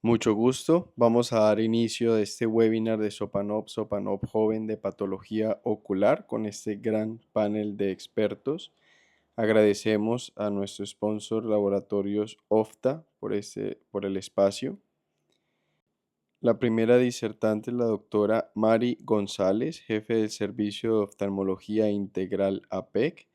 Mucho gusto. Vamos a dar inicio a este webinar de Sopanop Joven de Patología Ocular con este gran panel de expertos. Agradecemos a nuestro sponsor Laboratorios OFTA por el espacio. La primera disertante es la doctora Mari González, jefe del Servicio de Oftalmología Integral APEC.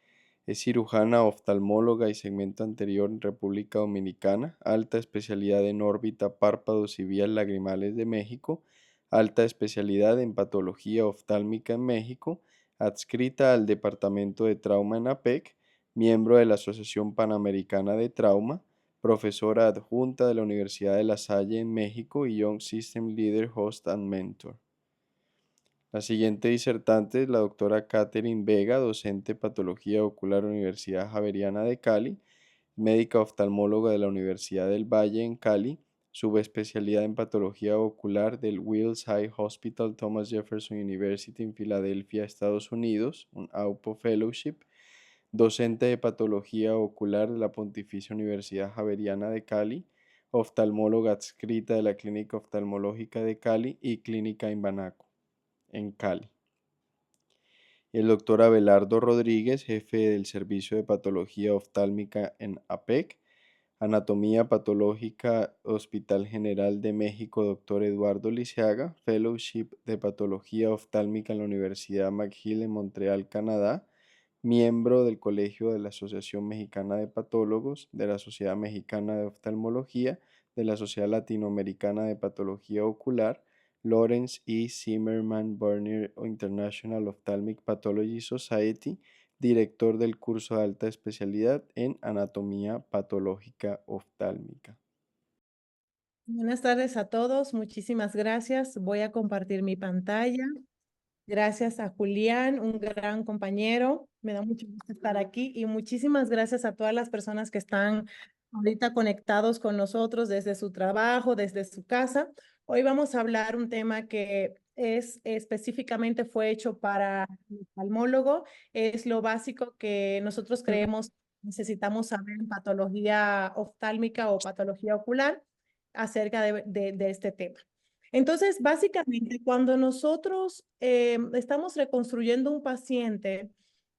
Es cirujana oftalmóloga y segmento anterior en República Dominicana, alta especialidad en órbita, párpados y vías lagrimales de México, alta especialidad en patología oftálmica en México, adscrita al Departamento de Trauma en APEC, miembro de la Asociación Panamericana de Trauma, profesora adjunta de la Universidad de La Salle en México y Young System Leader, Host and Mentor. La siguiente disertante es la doctora Catherine Vega, docente de Patología Ocular Universidad Javeriana de Cali, médica oftalmóloga de la Universidad del Valle en Cali, subespecialidad en Patología Ocular del Wills Eye Hospital Thomas Jefferson University en Filadelfia, Estados Unidos, un AUPO Fellowship, docente de Patología Ocular de la Pontificia Universidad Javeriana de Cali, oftalmóloga adscrita de la Clínica Oftalmológica de Cali y Clínica Imbanaco en Cali. El doctor Abelardo Rodríguez, jefe del Servicio de Patología Oftálmica en APEC, Anatomía Patológica Hospital General de México, doctor Eduardo Liceaga, Fellowship de Patología Oftálmica en la Universidad McGill en Montreal, Canadá, miembro del Colegio de la Asociación Mexicana de Patólogos, de la Sociedad Mexicana de Oftalmología, de la Sociedad Latinoamericana de Patología Ocular, Lawrence E. Zimmerman Bernier International Ophthalmic Pathology Society, director del curso de alta especialidad en anatomía patológica oftálmica. Buenas tardes a todos, muchísimas gracias. Voy a compartir mi pantalla. Gracias a Julián, un gran compañero. Me da mucho gusto estar aquí y muchísimas gracias a todas las personas que están ahorita conectados con nosotros desde su trabajo, desde su casa. Hoy vamos a hablar un tema que es específicamente fue hecho para el oftalmólogo. Es lo básico que nosotros creemos necesitamos saber en patología oftálmica o patología ocular acerca de este tema. Entonces, básicamente, cuando nosotros estamos reconstruyendo un paciente,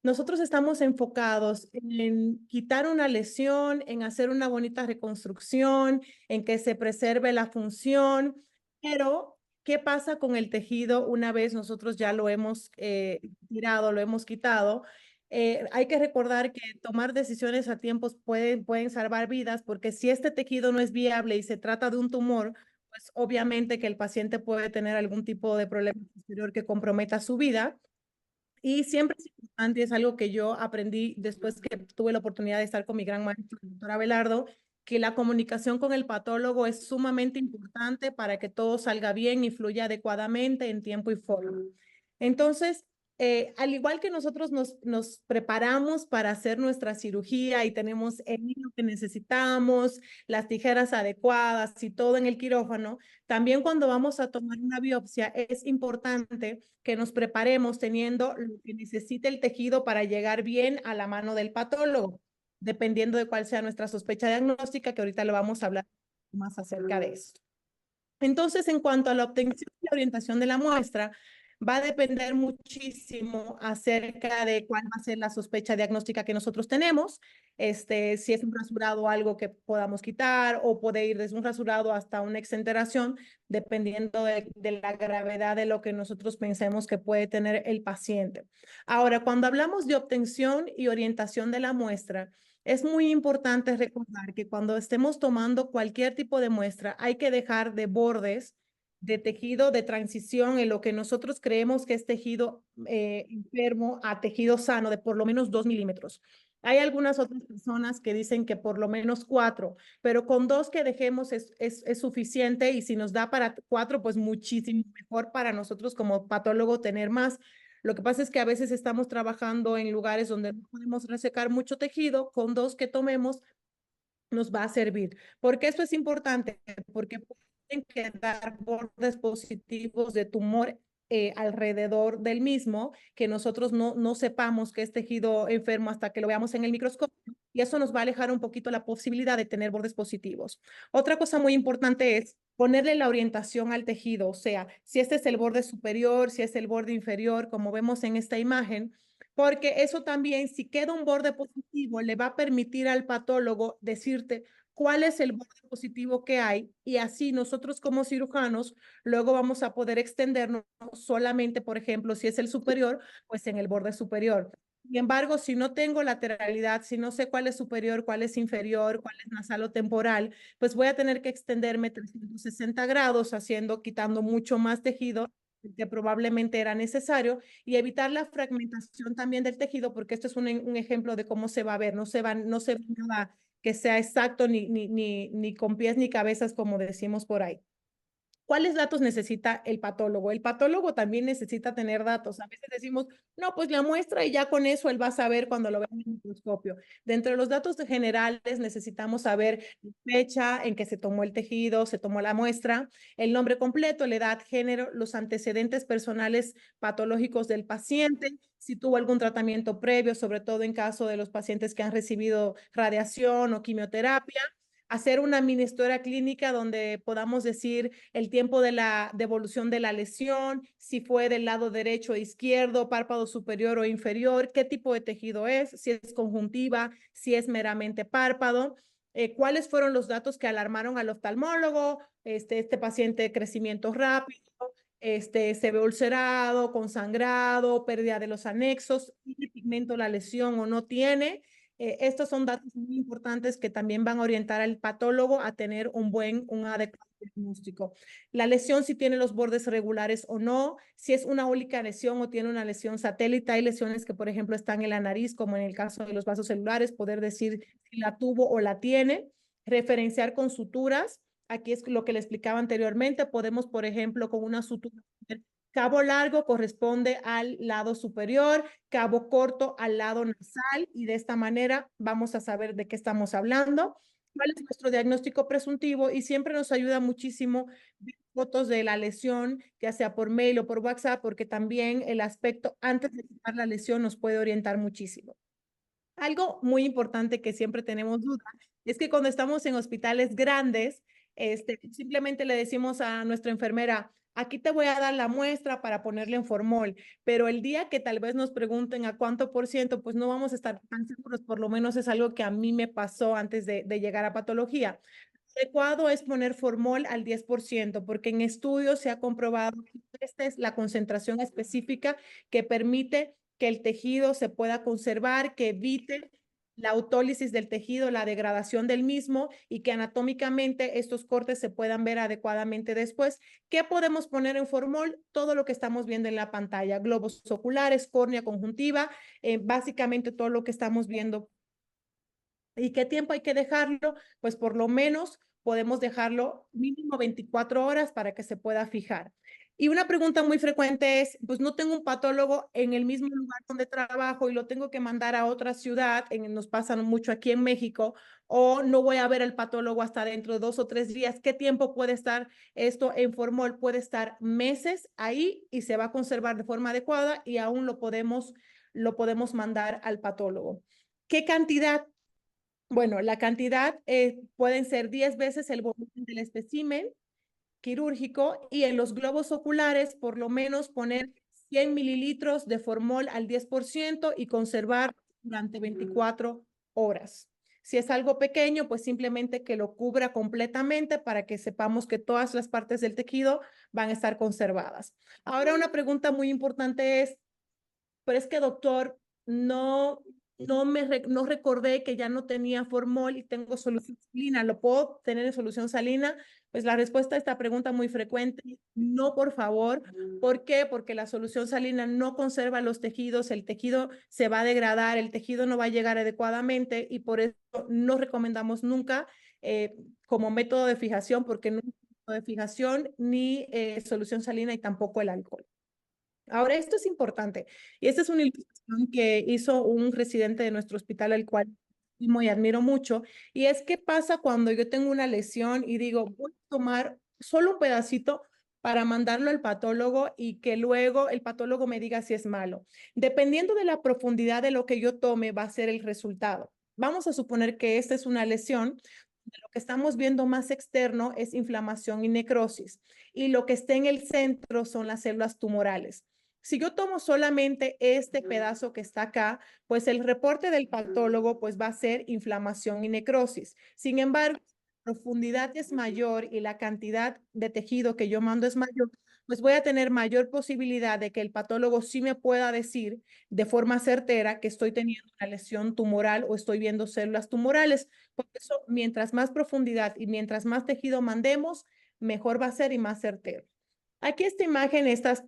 nosotros estamos enfocados en quitar una lesión, en hacer una bonita reconstrucción, en que se preserve la función, pero ¿qué pasa con el tejido una vez nosotros ya lo hemos tirado, lo hemos quitado? Hay que recordar que tomar decisiones a tiempos pueden salvar vidas, porque si este tejido no es viable y se trata de un tumor, pues obviamente que el paciente puede tener algún tipo de problema posterior que comprometa su vida. Y siempre es importante, es algo que yo aprendí después que tuve la oportunidad de estar con mi gran maestro, el doctor Abelardo, que la comunicación con el patólogo es sumamente importante para que todo salga bien y fluya adecuadamente en tiempo y forma. Entonces, al igual que nosotros nos preparamos para hacer nuestra cirugía y tenemos el hilo que necesitamos, las tijeras adecuadas y todo en el quirófano, también cuando vamos a tomar una biopsia es importante que nos preparemos teniendo lo que necesite el tejido para llegar bien a la mano del patólogo, dependiendo de cuál sea nuestra sospecha diagnóstica, que ahorita lo vamos a hablar más acerca de esto. Entonces, en cuanto a la obtención y orientación de la muestra, va a depender muchísimo acerca de cuál va a ser la sospecha diagnóstica que nosotros tenemos, si es un rasurado algo que podamos quitar o puede ir desde un rasurado hasta una exenteración, dependiendo de la gravedad de lo que nosotros pensemos que puede tener el paciente. Ahora, cuando hablamos de obtención y orientación de la muestra, es muy importante recordar que cuando estemos tomando cualquier tipo de muestra, hay que dejar de bordes de tejido de transición en lo que nosotros creemos que es tejido enfermo a tejido sano de por lo menos 2 milímetros. Hay algunas otras personas que dicen que por lo menos 4, pero con 2 que dejemos es suficiente, y si nos da para 4, pues muchísimo mejor para nosotros como patólogo tener más. Lo que pasa es que a veces estamos trabajando en lugares donde no podemos resecar mucho tejido, con 2 que tomemos nos va a servir. ¿Por qué esto es importante? Porque pueden quedar bordes positivos de tumor alrededor del mismo, que nosotros no sepamos que es tejido enfermo hasta que lo veamos en el microscopio, y eso nos va a alejar un poquito la posibilidad de tener bordes positivos. Otra cosa muy importante es ponerle la orientación al tejido, o sea, si este es el borde superior, si es el borde inferior, como vemos en esta imagen, porque eso también, si queda un borde positivo, le va a permitir al patólogo decirte cuál es el borde positivo que hay y así nosotros como cirujanos luego vamos a poder extendernos solamente, por ejemplo, si es el superior, pues en el borde superior. Sin embargo, si no tengo lateralidad, si no sé cuál es superior, cuál es inferior, cuál es nasal o temporal, pues voy a tener que extenderme 360 grados, quitando mucho más tejido que probablemente era necesario y evitar la fragmentación también del tejido, porque esto es un ejemplo de cómo se va a ver, no se ve nada que sea exacto ni con pies ni cabezas, como decimos por ahí. ¿Cuáles datos necesita el patólogo? El patólogo también necesita tener datos. A veces decimos, no, pues la muestra y ya con eso él va a saber cuando lo vea en el microscopio. Dentro de los datos generales necesitamos saber la fecha en que se tomó el tejido, se tomó la muestra, el nombre completo, la edad, género, los antecedentes personales patológicos del paciente, si tuvo algún tratamiento previo, sobre todo en caso de los pacientes que han recibido radiación o quimioterapia, hacer una mini historia clínica donde podamos decir el tiempo de la devolución de la lesión, si fue del lado derecho o izquierdo, párpado superior o inferior, qué tipo de tejido es, si es conjuntiva, si es meramente párpado. ¿Cuáles fueron los datos que alarmaron al oftalmólogo? Este paciente de crecimiento rápido, se ve ulcerado, con sangrado, pérdida de los anexos, tiene pigmento la lesión o no tiene. Estos son datos muy importantes que también van a orientar al patólogo a tener un adecuado diagnóstico. La lesión, si tiene los bordes regulares o no, si es una única lesión o tiene una lesión satélite. Hay lesiones que, por ejemplo, están en la nariz, como en el caso de los vasos celulares, poder decir si la tuvo o la tiene. Referenciar con suturas. Aquí es lo que le explicaba anteriormente. Podemos, por ejemplo, con una sutura, cabo largo corresponde al lado superior, cabo corto al lado nasal y de esta manera vamos a saber de qué estamos hablando, cuál es nuestro diagnóstico presuntivo y siempre nos ayuda muchísimo ver fotos de la lesión, ya sea por mail o por WhatsApp, porque también el aspecto antes de quitar la lesión nos puede orientar muchísimo. Algo muy importante que siempre tenemos duda es que cuando estamos en hospitales grandes, simplemente le decimos a nuestra enfermera, aquí te voy a dar la muestra para ponerle en formol, pero el día que tal vez nos pregunten a cuánto por ciento, pues no vamos a estar tan seguros, por lo menos es algo que a mí me pasó antes de llegar a patología. Lo adecuado es poner formol al 10%, porque en estudios se ha comprobado que esta es la concentración específica que permite que el tejido se pueda conservar, que evite la autólisis del tejido, la degradación del mismo y que anatómicamente estos cortes se puedan ver adecuadamente después. ¿Qué podemos poner en formol? Todo lo que estamos viendo en la pantalla, globos oculares, córnea conjuntiva, básicamente todo lo que estamos viendo. ¿Y qué tiempo hay que dejarlo? Pues por lo menos podemos dejarlo mínimo 24 horas para que se pueda fijar. Y una pregunta muy frecuente es, pues no tengo un patólogo en el mismo lugar donde trabajo y lo tengo que mandar a otra ciudad, nos pasan mucho aquí en México, o no voy a ver al patólogo hasta dentro de 2 o 3 días. ¿Qué tiempo puede estar esto en formol? Puede estar meses ahí y se va a conservar de forma adecuada y aún lo podemos mandar al patólogo. ¿Qué cantidad? Bueno, la cantidad pueden ser 10 veces el volumen del espécimen quirúrgico y en los globos oculares por lo menos poner 100 mililitros de formol al 10% y conservar durante 24 horas. Si es algo pequeño, pues simplemente que lo cubra completamente para que sepamos que todas las partes del tejido van a estar conservadas. Ahora, una pregunta muy importante es, pero es que doctor, no recordé que ya no tenía formol y tengo solución salina. ¿Lo puedo tener en solución salina? Pues la respuesta a esta pregunta muy frecuente, no, por favor. ¿Por qué? Porque la solución salina no conserva los tejidos, el tejido se va a degradar, el tejido no va a llegar adecuadamente y por eso no recomendamos nunca como método de fijación, porque no es método de fijación ni solución salina y tampoco el alcohol. Ahora, esto es importante y esta es una ilustración que hizo un residente de nuestro hospital, al cual estimo y admiro mucho, y es qué pasa cuando yo tengo una lesión y digo, voy a tomar solo un pedacito para mandarlo al patólogo y que luego el patólogo me diga si es malo. Dependiendo de la profundidad de lo que yo tome, va a ser el resultado. Vamos a suponer que esta es una lesión Lo que estamos viendo más externo es inflamación y necrosis, y lo que está en el centro son las células tumorales. Si yo tomo solamente este pedazo que está acá, pues el reporte del patólogo pues va a ser inflamación y necrosis. Sin embargo, la profundidad es mayor y la cantidad de tejido que yo mando es mayor, pues voy a tener mayor posibilidad de que el patólogo sí me pueda decir de forma certera que estoy teniendo una lesión tumoral o estoy viendo células tumorales. Por eso, mientras más profundidad y mientras más tejido mandemos, mejor va a ser y más certero. Aquí esta imagen, estas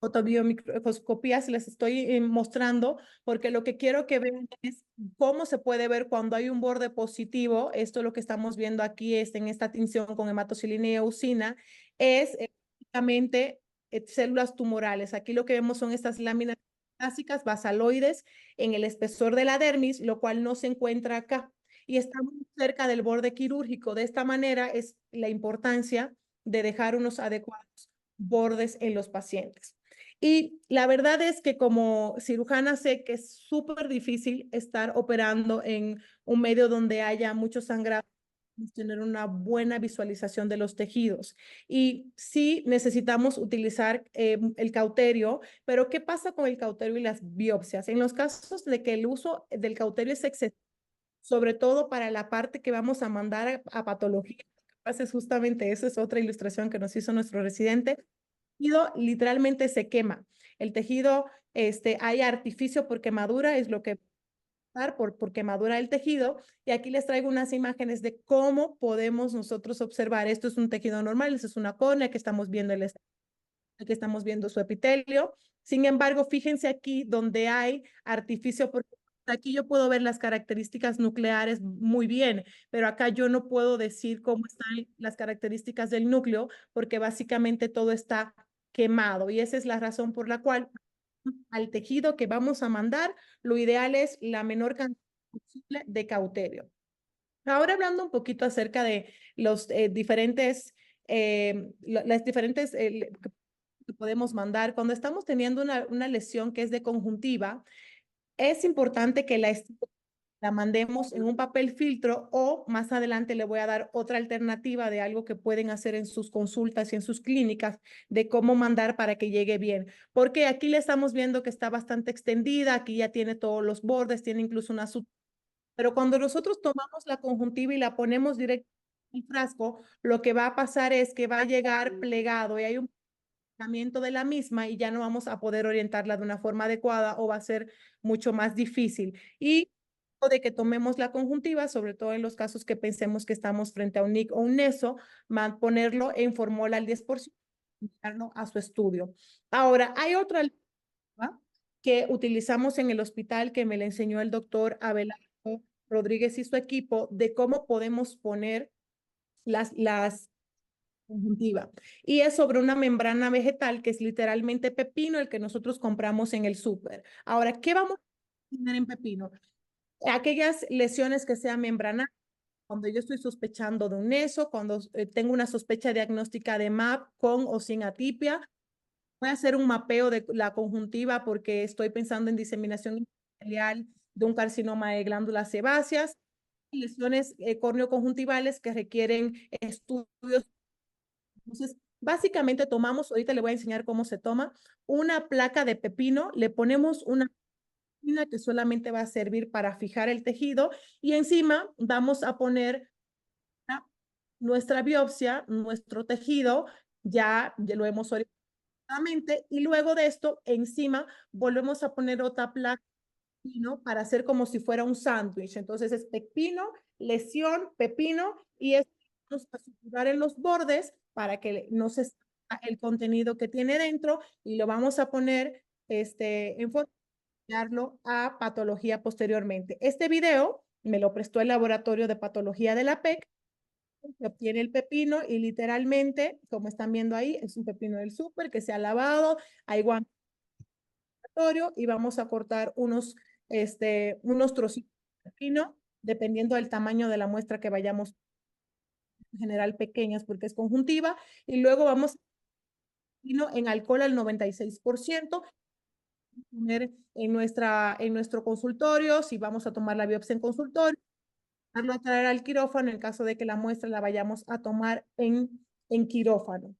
fotobiomicroscopías les estoy mostrando porque lo que quiero que vean es cómo se puede ver cuando hay un borde positivo. Esto lo que estamos viendo aquí es en esta tinción con hematocilina y eosina, es básicamente células tumorales. Aquí lo que vemos son estas láminas clásicas basaloides en el espesor de la dermis, lo cual no se encuentra acá. Y está muy cerca del borde quirúrgico. De esta manera es la importancia de dejar unos adecuados bordes en los pacientes. Y la verdad es que como cirujana sé que es súper difícil estar operando en un medio donde haya mucho sangrado, tener una buena visualización de los tejidos. Y sí necesitamos utilizar el cauterio, pero ¿qué pasa con el cauterio y las biopsias? En los casos de que el uso del cauterio es excesivo, sobre todo para la parte que vamos a mandar a patología, es justamente eso, es otra ilustración que nos hizo nuestro residente, tejido literalmente se quema. El tejido, hay artificio por quemadura, es lo que por quemadura del tejido. Y aquí les traigo unas imágenes de cómo podemos nosotros observar. Esto es un tejido normal, esto es una córnea que estamos viendo aquí estamos viendo su epitelio. Sin embargo, fíjense aquí donde hay artificio, porque aquí yo puedo ver las características nucleares muy bien, pero acá yo no puedo decir cómo están las características del núcleo, porque básicamente todo está quemado. Y esa es la razón por la cual al tejido que vamos a mandar, lo ideal es la menor cantidad posible de cauterio. Ahora hablando un poquito acerca de los las diferentes que podemos mandar. Cuando estamos teniendo una lesión que es de conjuntiva, es importante que la mandemos en un papel filtro o más adelante le voy a dar otra alternativa de algo que pueden hacer en sus consultas y en sus clínicas de cómo mandar para que llegue bien. Porque aquí le estamos viendo que está bastante extendida, aquí ya tiene todos los bordes, tiene incluso una pero cuando nosotros tomamos la conjuntiva y la ponemos directo en el frasco, lo que va a pasar es que va a llegar plegado y hay un de la misma y ya no vamos a poder orientarla de una forma adecuada o va a ser mucho más difícil. Y de que tomemos la conjuntiva, sobre todo en los casos que pensemos que estamos frente a un NIC o un NESO, ponerlo en fórmula al 10%, a su estudio. Ahora, hay otra que utilizamos en el hospital que me le enseñó el doctor Abelardo Rodríguez y su equipo de cómo podemos poner las conjuntiva. Y es sobre una membrana vegetal que es literalmente pepino, el que nosotros compramos en el súper. Ahora, ¿qué vamos a tener en pepino? Aquellas lesiones que sean membranas, cuando yo estoy sospechando de un ESO, cuando tengo una sospecha diagnóstica de MAP con o sin atipia, voy a hacer un mapeo de la conjuntiva porque estoy pensando en diseminación epitelial de un carcinoma de glándulas sebáceas, lesiones córneo-conjuntivales que requieren estudios. Entonces, básicamente tomamos, ahorita le voy a enseñar cómo se toma, una placa de pepino, le ponemos una que solamente va a servir para fijar el tejido y encima vamos a poner nuestra biopsia, nuestro tejido, ya lo hemos orientado y luego de esto encima volvemos a poner otra placa para hacer como si fuera un sándwich. Entonces es pepino, lesión, pepino y es a suturar en los bordes para que no se salga el contenido que tiene dentro y lo vamos a poner enfocarlo a patología posteriormente. Este video me lo prestó el laboratorio de patología de la PEC, se obtiene el pepino y literalmente, como están viendo ahí, es un pepino del súper que se ha lavado, hay guantes y vamos a cortar unos trocitos de pepino, dependiendo del tamaño de la muestra que vayamos, en general pequeñas porque es conjuntiva, y luego vamos en alcohol al 96%, poner en nuestro consultorio, si vamos a tomar la biopsia en consultorio, a traer al quirófano en caso de que la muestra la vayamos a tomar en quirófano.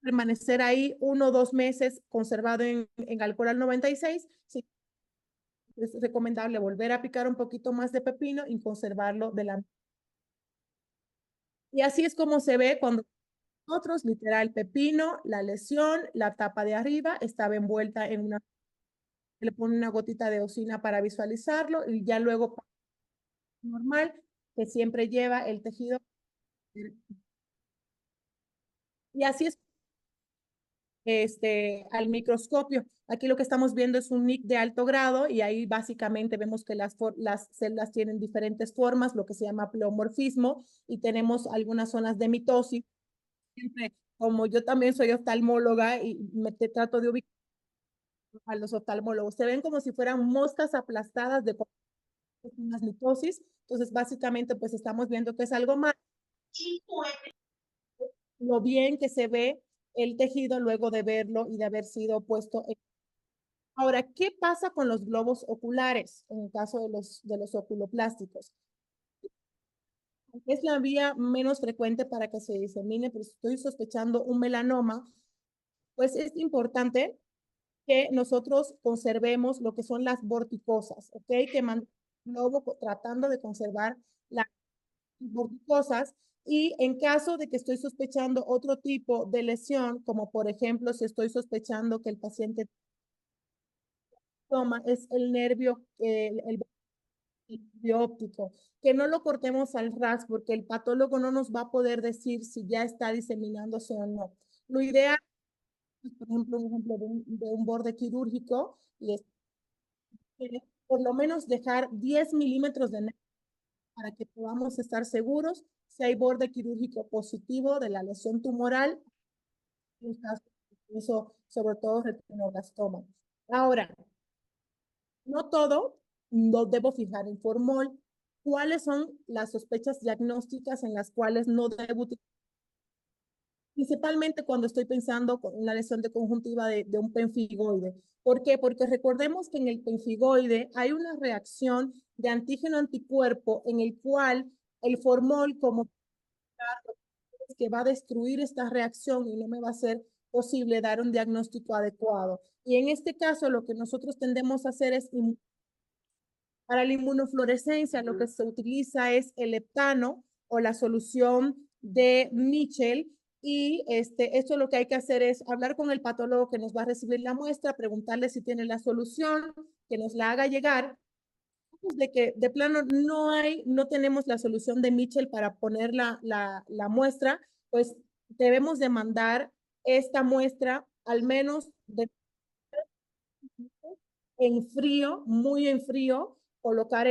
Permanecer ahí 1 o 2 meses conservado en alcohol al 96. Sí, es recomendable volver a picar un poquito más de pepino y conservarlo de la... Y así es como se ve cuando nosotros, literal, pepino, la lesión, la tapa de arriba estaba envuelta en una... Le pone una gotita de eosina para visualizarlo y ya luego normal que siempre lleva el tejido. Y así es al microscopio. Aquí lo que estamos viendo es un NIC de alto grado y ahí básicamente vemos que las células tienen diferentes formas, lo que se llama pleomorfismo, y tenemos algunas zonas de mitosis. Siempre, como yo también soy oftalmóloga y trato de ubicar a los oftalmólogos, se ven como si fueran moscas aplastadas de unas mitosis. Entonces, básicamente, pues estamos viendo que es algo más. Lo bien que se ve el tejido luego de verlo y de haber sido puesto en... Ahora, ¿qué pasa con los globos oculares en el caso de los oculoplásticos? Es la vía menos frecuente para que se disemine, pero si estoy sospechando un melanoma, pues es importante que nosotros conservemos lo que son las vorticosas, ¿ok? Que mandamos el globo tratando de conservar las vorticosas, y en caso de que estoy sospechando otro tipo de lesión, como por ejemplo si estoy sospechando que el paciente toma, es el nervio, el óptico, que no lo cortemos al ras porque el patólogo no nos va a poder decir si ya está diseminándose o no. Lo ideal es, por ejemplo, un ejemplo de un borde quirúrgico, y es por lo menos dejar 10 milímetros de nervio para que podamos estar seguros si hay borde quirúrgico positivo de la lesión tumoral, eso sobre todo retinoblastoma. Ahora, no todo lo debo fijar en formol. ¿Cuáles son las sospechas diagnósticas en las cuales no debo utilizar? Principalmente cuando estoy pensando con una lesión de conjuntiva de un pemfigoide. ¿Por qué? Porque recordemos que en el pemfigoide hay una reacción de antígeno-anticuerpo en el cual el formol como que va a destruir esta reacción y no me va a ser posible dar un diagnóstico adecuado. Y en este caso lo que nosotros tendemos a hacer es, para la inmunofluorescencia, lo que se utiliza es el heptano o la solución de Mitchell. Y esto lo que hay que hacer es hablar con el patólogo que nos va a recibir la muestra, preguntarle si tiene la solución, que nos la haga llegar. De que de plano no tenemos la solución de Mitchell para poner la muestra, pues debemos de mandar esta muestra al menos en frío, muy en frío, colocar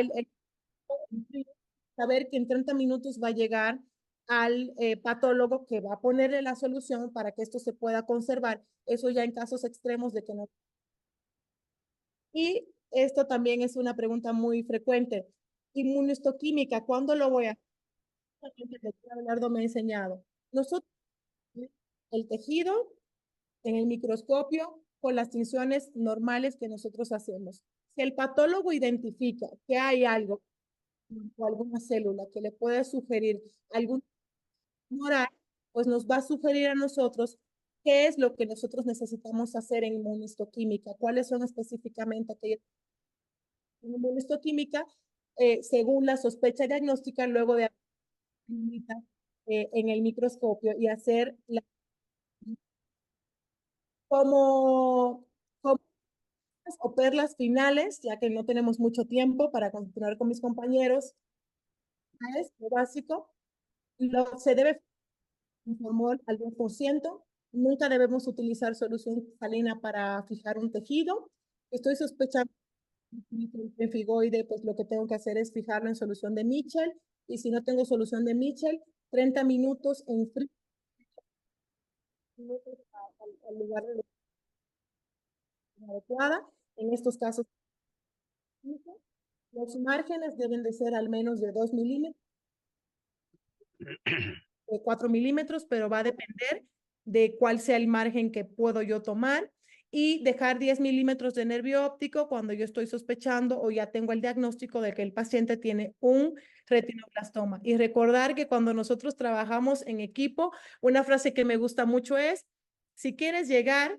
saber que en 30 minutos va a llegar al patólogo que va a ponerle la solución para que esto se pueda conservar. Eso ya en casos extremos de que no. Y esto también es una pregunta muy frecuente. Inmunohistoquímica, ¿cuándo lo voy a hacer? El doctor Abelardo me ha enseñado. Nosotros, el tejido en el microscopio con las tinciones normales que nosotros hacemos. Si el patólogo identifica que hay algo o alguna célula que le puede sugerir algún tumoral, pues nos va a sugerir a nosotros qué es lo que nosotros necesitamos hacer en inmunohistoquímica, cuáles son específicamente aquellas en inmunohistoquímica, según la sospecha diagnóstica, luego de en el microscopio y hacer como, como o perlas finales, ya que no tenemos mucho tiempo para continuar con mis compañeros. Es lo básico. Se debe formol al 2%. Nunca debemos utilizar solución salina para fijar un tejido. Estoy sospechando en figoide, pues lo que tengo que hacer es fijarlo en solución de Mitchell. Y si no tengo solución de Mitchell, 30 minutos en frío al lugar de la adecuada. En estos casos, los márgenes deben de ser al menos de 2 milímetros, de 4 milímetros, pero va a depender de cuál sea el margen que puedo yo tomar. y dejar 10 milímetros de nervio óptico cuando yo estoy sospechando o ya tengo el diagnóstico de que el paciente tiene un retinoblastoma. Y recordar que cuando nosotros trabajamos en equipo, una frase que me gusta mucho es, si quieres llegar,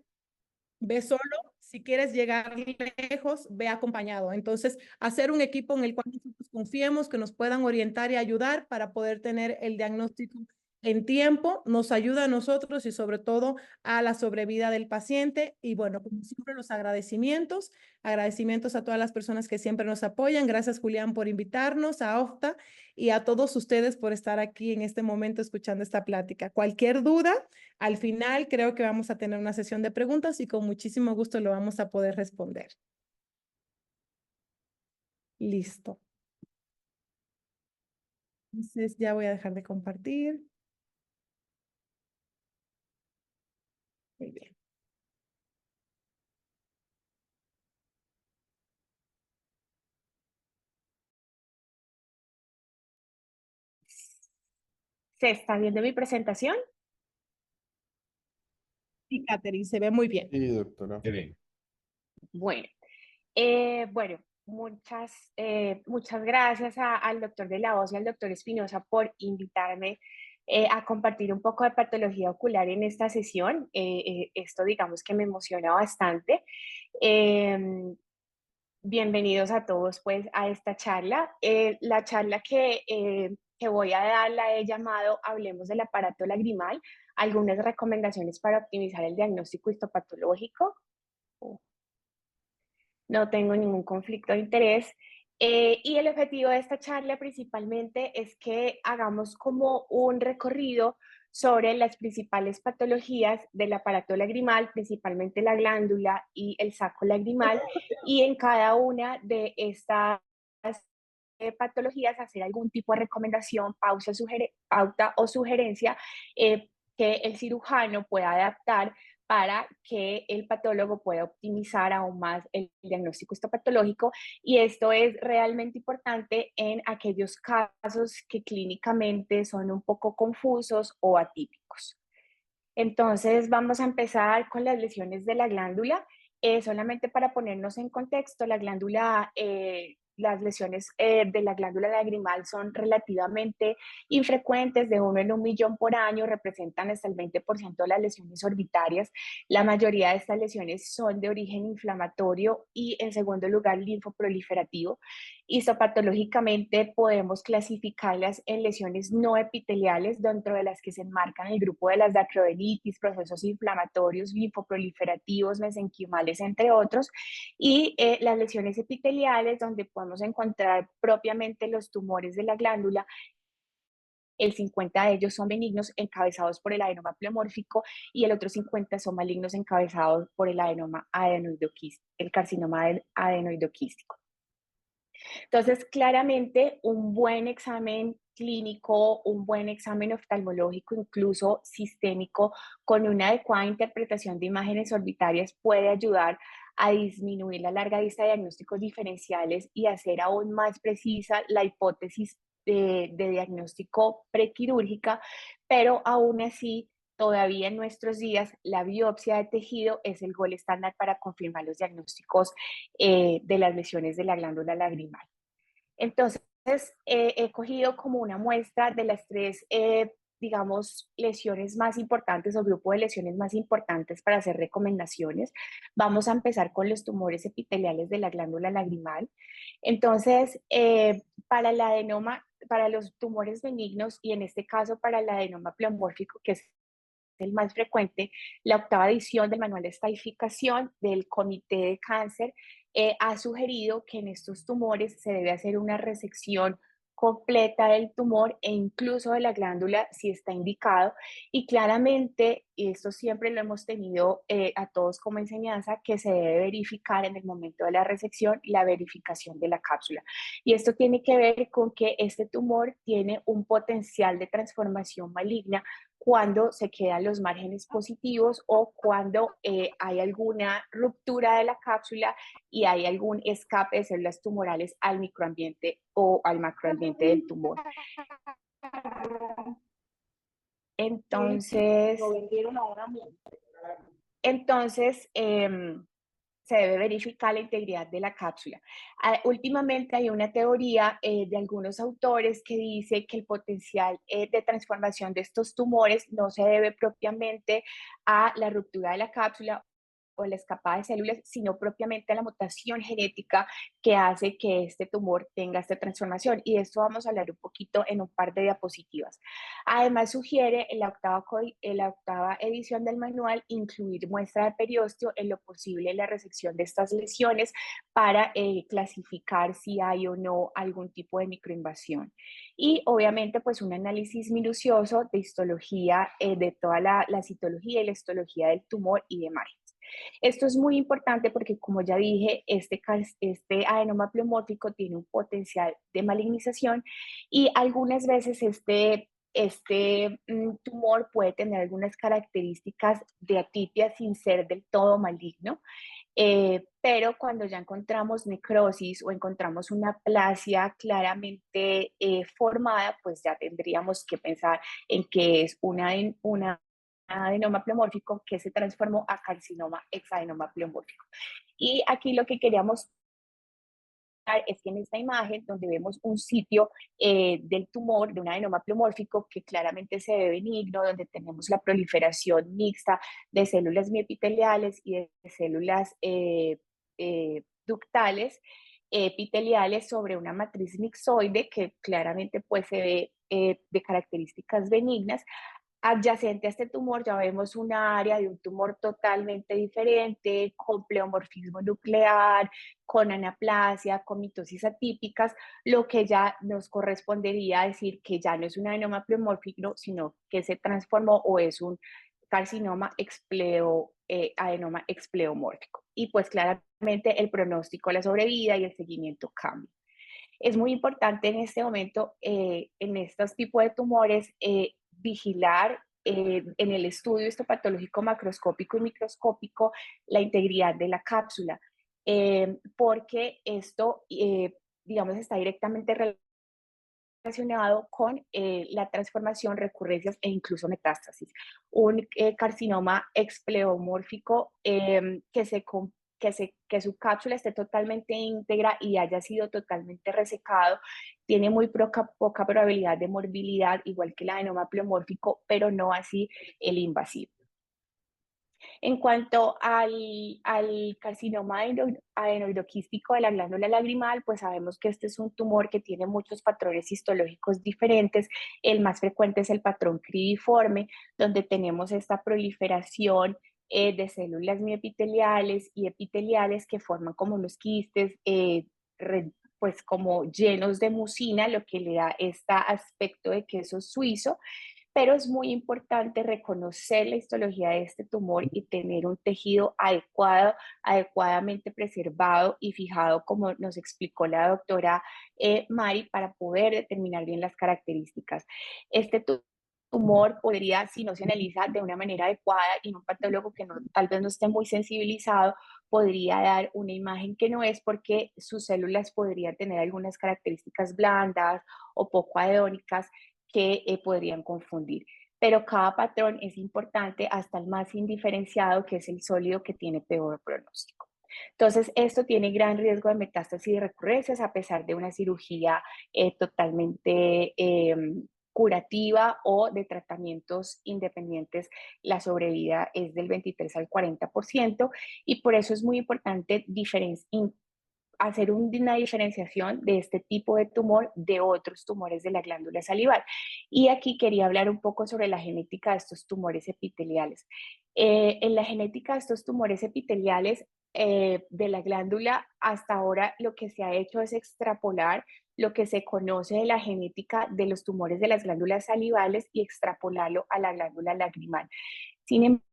ve solo, si quieres llegar lejos, ve acompañado. Entonces, hacer un equipo en el cual nosotros confiemos, que nos puedan orientar y ayudar para poder tener el diagnóstico en tiempo, nos ayuda a nosotros y sobre todo a la sobrevida del paciente. Y bueno, como siempre, los agradecimientos, agradecimientos a todas las personas que siempre nos apoyan. Gracias, Julián, por invitarnos, a OFTA y a todos ustedes por estar aquí en este momento escuchando esta plática. Cualquier duda, al final creo que vamos a tener una sesión de preguntas y con muchísimo gusto lo vamos a poder responder. Listo. Entonces ya voy a dejar de compartir. Muy bien. ¿Se está viendo mi presentación? Sí, Catherine, se ve muy bien. Sí, doctora. Bueno, bueno, muchas gracias al doctor de la Hoz y al doctor Espinosa por invitarme a compartir un poco de patología ocular en esta sesión. Esto digamos que me emociona bastante. Em, Bienvenidos a todos pues a esta charla. La charla que voy a dar la he llamado Hablemos del aparato lagrimal, algunas recomendaciones para optimizar el diagnóstico histopatológico. No tengo ningún conflicto de interés. Y el objetivo de esta charla principalmente es que hagamos como un recorrido sobre las principales patologías del aparato lagrimal, principalmente la glándula y el saco lagrimal, y en cada una de estas patologías hacer algún tipo de recomendación, pauta o sugerencia que el cirujano pueda adaptar para que el patólogo pueda optimizar aún más el diagnóstico histopatológico, y esto es realmente importante en aquellos casos que clínicamente son un poco confusos o atípicos. Entonces vamos a empezar con las lesiones de la glándula. Solamente para ponernos en contexto, las lesiones de la glándula lagrimal son relativamente infrecuentes, de 1 en 1 millón por año, representan hasta el 20% de las lesiones orbitarias. La mayoría de estas lesiones son de origen inflamatorio y, en segundo lugar, linfoproliferativo. Histopatológicamente podemos clasificarlas en lesiones no epiteliales, dentro de las que se enmarcan el grupo de las dacroelitis, procesos inflamatorios, linfoproliferativos, mesenquimales, entre otros, y las lesiones epiteliales, donde podemos encontrar propiamente los tumores de la glándula. El 50 de ellos son benignos, encabezados por el adenoma pleomórfico, y el otro 50 son malignos, encabezados por el adenoma adenoidoquístico, el carcinoma adenoidoquístico. Entonces, claramente, un buen examen clínico, un buen examen oftalmológico, incluso sistémico, con una adecuada interpretación de imágenes orbitarias puede ayudar a disminuir la larga lista de diagnósticos diferenciales y hacer aún más precisa la hipótesis de diagnóstico prequirúrgica, pero aún así, todavía en nuestros días, la biopsia de tejido es el gol estándar para confirmar los diagnósticos de las lesiones de la glándula lagrimal. Entonces, he cogido como una muestra de las tres, digamos, lesiones más importantes o grupo de lesiones más importantes para hacer recomendaciones. Vamos a empezar con los tumores epiteliales de la glándula lagrimal. Entonces, para el adenoma, para los tumores benignos, y en este caso para el adenoma pleomórfico, que es el más frecuente, la octava edición del manual de estadificación del Comité de Cáncer ha sugerido que en estos tumores se debe hacer una resección completa del tumor e incluso de la glándula si está indicado, y claramente, y esto siempre lo hemos tenido a todos como enseñanza, que se debe verificar en el momento de la resección la verificación de la cápsula, y esto tiene que ver con que este tumor tiene un potencial de transformación maligna cuando se quedan los márgenes positivos o cuando hay alguna ruptura de la cápsula y hay algún escape de células tumorales al microambiente o al macroambiente del tumor. Entonces, entonces se debe verificar la integridad de la cápsula. Últimamente hay una teoría de algunos autores que dice que el potencial de transformación de estos tumores no se debe propiamente a la ruptura de la cápsula o la escapada de células, sino propiamente a la mutación genética que hace que este tumor tenga esta transformación. Y de esto vamos a hablar un poquito en un par de diapositivas. Además, sugiere en la octava edición del manual incluir muestra de periósteo en lo posible en la resección de estas lesiones para clasificar si hay o no algún tipo de microinvasión. Y obviamente, pues un análisis minucioso de histología, de toda la citología y la histología del tumor y de márgenes. Esto es muy importante porque, como ya dije, este adenoma pleomórfico tiene un potencial de malignización y algunas veces este tumor puede tener algunas características de atipia sin ser del todo maligno, pero cuando ya encontramos necrosis o encontramos una aplasia claramente formada, pues ya tendríamos que pensar en que es una adenoma pleomórfico que se transformó a carcinoma hexadenoma pleomórfico. Y aquí lo que queríamos es que en esta imagen, donde vemos un sitio del tumor de un adenoma pleomórfico que claramente se ve benigno, donde tenemos la proliferación mixta de células miepiteliales y de células ductales, epiteliales sobre una matriz mixoide que claramente pues se ve de características benignas. Adyacente a este tumor ya vemos una área de un tumor totalmente diferente, con pleomorfismo nuclear, con anaplasia, con mitosis atípicas, lo que ya nos correspondería a decir que ya no es un adenoma pleomórfico, sino que se transformó o es un carcinoma adenoma expleomórfico. Y pues claramente el pronóstico, la sobrevida y el seguimiento cambia. Es muy importante en este momento, en estos tipos de tumores, vigilar en el estudio histopatológico macroscópico y microscópico la integridad de la cápsula, porque esto, digamos, está directamente relacionado con la transformación, recurrencias e incluso metástasis. Un carcinoma expleomórfico que su cápsula esté totalmente íntegra y haya sido totalmente resecado, tiene muy poca probabilidad de morbilidad, igual que el adenoma pleomórfico, pero no así el invasivo. En cuanto al carcinoma adenoidoquístico de la glándula lagrimal, pues sabemos que este es un tumor que tiene muchos patrones histológicos diferentes. El más frecuente es el patrón cribiforme, donde tenemos esta proliferación de células miepiteliales y epiteliales que forman como unos quistes, pues como llenos de mucina, lo que le da este aspecto de queso suizo. Pero es muy importante reconocer la histología de este tumor y tener un tejido adecuado, adecuadamente preservado y fijado, como nos explicó la doctora Mari, para poder determinar bien las características. Este tumor podría, si no se analiza de una manera adecuada y en un patólogo que tal vez no esté muy sensibilizado, podría dar una imagen que no es, porque sus células podrían tener algunas características blandas o poco adónicas que podrían confundir. Pero cada patrón es importante, hasta el más indiferenciado, que es el sólido, que tiene peor pronóstico. Entonces, esto tiene gran riesgo de metástasis y recurrencias a pesar de una cirugía totalmente curativa o de tratamientos independientes. La sobrevida es del 23 al 40% y por eso es muy importante hacer una diferenciación de este tipo de tumor de otros tumores de la glándula salival. Y aquí quería hablar un poco sobre la genética de estos tumores epiteliales. En la genética de estos tumores epiteliales de la glándula, hasta ahora lo que se ha hecho es extrapolar lo que se conoce de la genética de los tumores de las glándulas salivales y extrapolarlo a la glándula lagrimal. Sin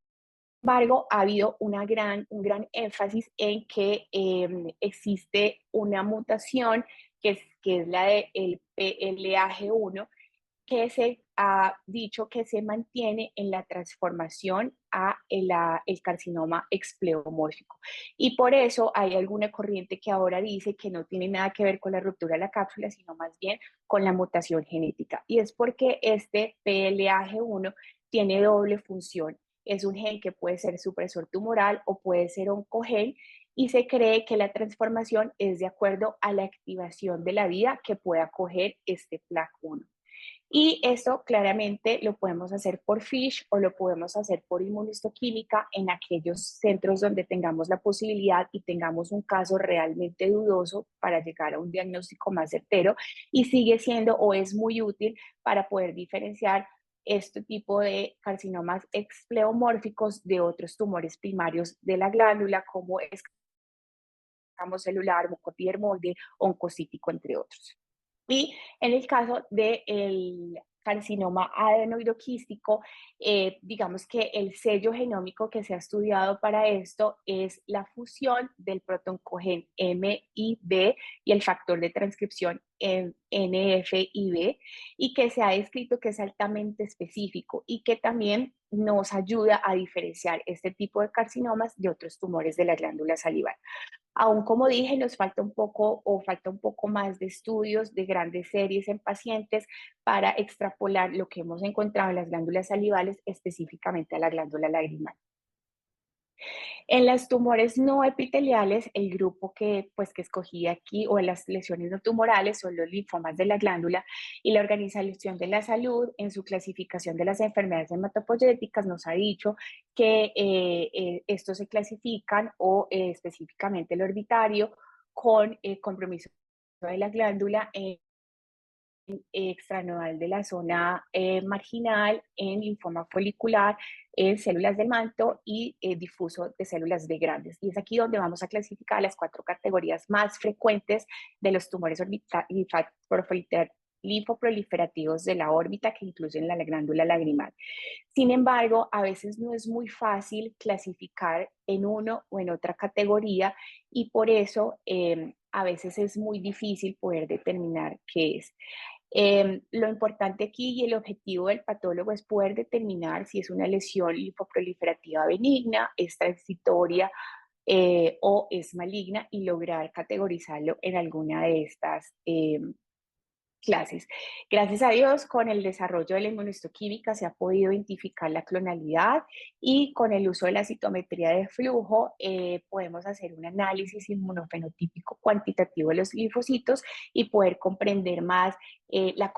embargo, ha habido un gran énfasis en que existe una mutación que es la del PLAG1, que se ha dicho que se mantiene en la transformación a el carcinoma expleomórfico. Y por eso hay alguna corriente que ahora dice que no tiene nada que ver con la ruptura de la cápsula, sino más bien con la mutación genética. Y es porque este PLAG1 tiene doble función. es un gen que puede ser supresor tumoral o puede ser oncogen, y se cree que la transformación es de acuerdo a la activación de la vida que pueda acoger este PLAG1. Y esto claramente lo podemos hacer por FISH o lo podemos hacer por inmunohistoquímica en aquellos centros donde tengamos la posibilidad y tengamos un caso realmente dudoso para llegar a un diagnóstico más certero, y sigue siendo o es muy útil para poder diferenciar este tipo de carcinomas expleomórficos de otros tumores primarios de la glándula, como escamo celular, mucoepidermoide, oncocítico, entre otros. Y en el caso del carcinoma adenoidoquístico, digamos que el sello genómico que se ha estudiado para esto es la fusión del protoncogen MIB y el factor de transcripción NFIB, y que se ha descrito que es altamente específico y que también nos ayuda a diferenciar este tipo de carcinomas de otros tumores de la glándula salival. Aún, como dije, nos falta un poco o falta un poco más de estudios de grandes series en pacientes para extrapolar lo que hemos encontrado en las glándulas salivales específicamente a la glándula lagrimal. En las tumores no epiteliales, el grupo que escogí aquí, o en las lesiones no tumorales, son los linfomas de la glándula, y la Organización de la Salud, en su clasificación de las enfermedades hematopoyéticas, nos ha dicho que estos se clasifican, o específicamente el orbitario, con compromiso de la glándula en extranodal de la zona marginal, en linfoma folicular, en células del manto y difuso de células B grandes. Y es aquí donde vamos a clasificar las 4 categorías más frecuentes de los tumores linfoproliferativos de la órbita, que incluyen la glándula lagrimal. Sin embargo, a veces no es muy fácil clasificar en uno o en otra categoría, y por eso a veces es muy difícil poder determinar qué es. Lo importante aquí y el objetivo del patólogo es poder determinar si es una lesión linfoproliferativa benigna, es transitoria o es maligna, y lograr categorizarlo en alguna de estas clases. Gracias a Dios, con el desarrollo de la inmunohistoquímica se ha podido identificar la clonalidad, y con el uso de la citometría de flujo podemos hacer un análisis inmunofenotípico cuantitativo de los linfocitos y poder comprender más la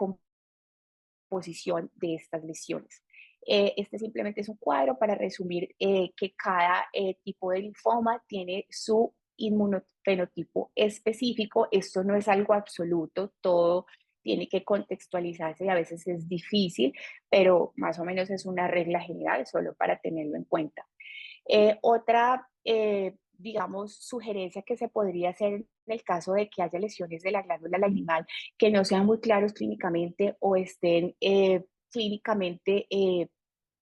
composición de estas lesiones. Este simplemente es un cuadro para resumir que cada tipo de linfoma tiene su inmunofenotipo específico. Esto no es algo absoluto, todo tiene que contextualizarse y a veces es difícil, pero más o menos es una regla general, solo para tenerlo en cuenta. Otra, digamos, sugerencia que se podría hacer en el caso de que haya lesiones de la glándula lagrimal que no sean muy claros clínicamente o estén clínicamente,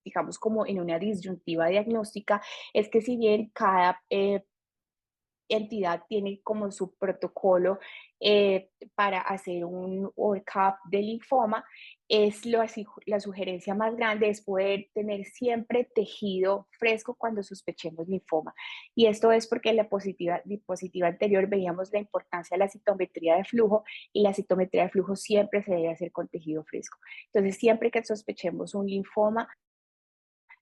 digamos, como en una disyuntiva diagnóstica, es que si bien cada entidad tiene como su protocolo para hacer un workup de linfoma, la sugerencia más grande es poder tener siempre tejido fresco cuando sospechemos linfoma. Y esto es porque en la diapositiva anterior veíamos la importancia de la citometría de flujo, y la citometría de flujo siempre se debe hacer con tejido fresco. Entonces, siempre que sospechemos un linfoma,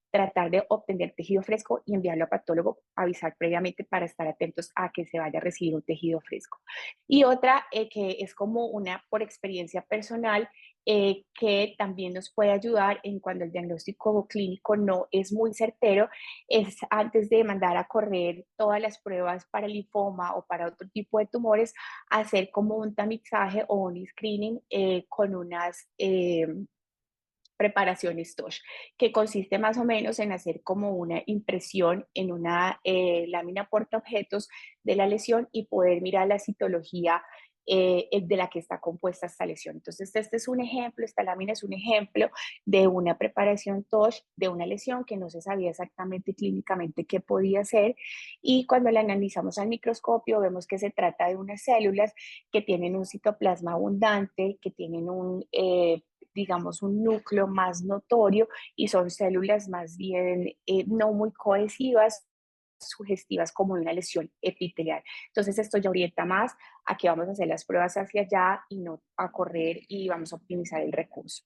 tratar de obtener tejido fresco y enviarlo a patólogo, avisar previamente para estar atentos a que se vaya a recibir un tejido fresco. Y otra que es como una por experiencia personal, que también nos puede ayudar en cuando el diagnóstico clínico no es muy certero, es antes de mandar a correr todas las pruebas para linfoma o para otro tipo de tumores, hacer como un tamizaje o un screening con unas preparaciones TOSH, que consiste más o menos en hacer como una impresión en una lámina portaobjetos de la lesión y poder mirar la citología de la que está compuesta esta lesión. Entonces, este es un ejemplo, esta lámina es un ejemplo de una preparación TOSH de una lesión que no se sabía exactamente clínicamente qué podía ser, y cuando la analizamos al microscopio vemos que se trata de unas células que tienen un citoplasma abundante, que tienen digamos, un núcleo más notorio, y son células más bien no muy cohesivas, sugestivas como de una lesión epitelial. Entonces, esto ya orienta más a que vamos a hacer las pruebas hacia allá y no a correr, y vamos a optimizar el recurso.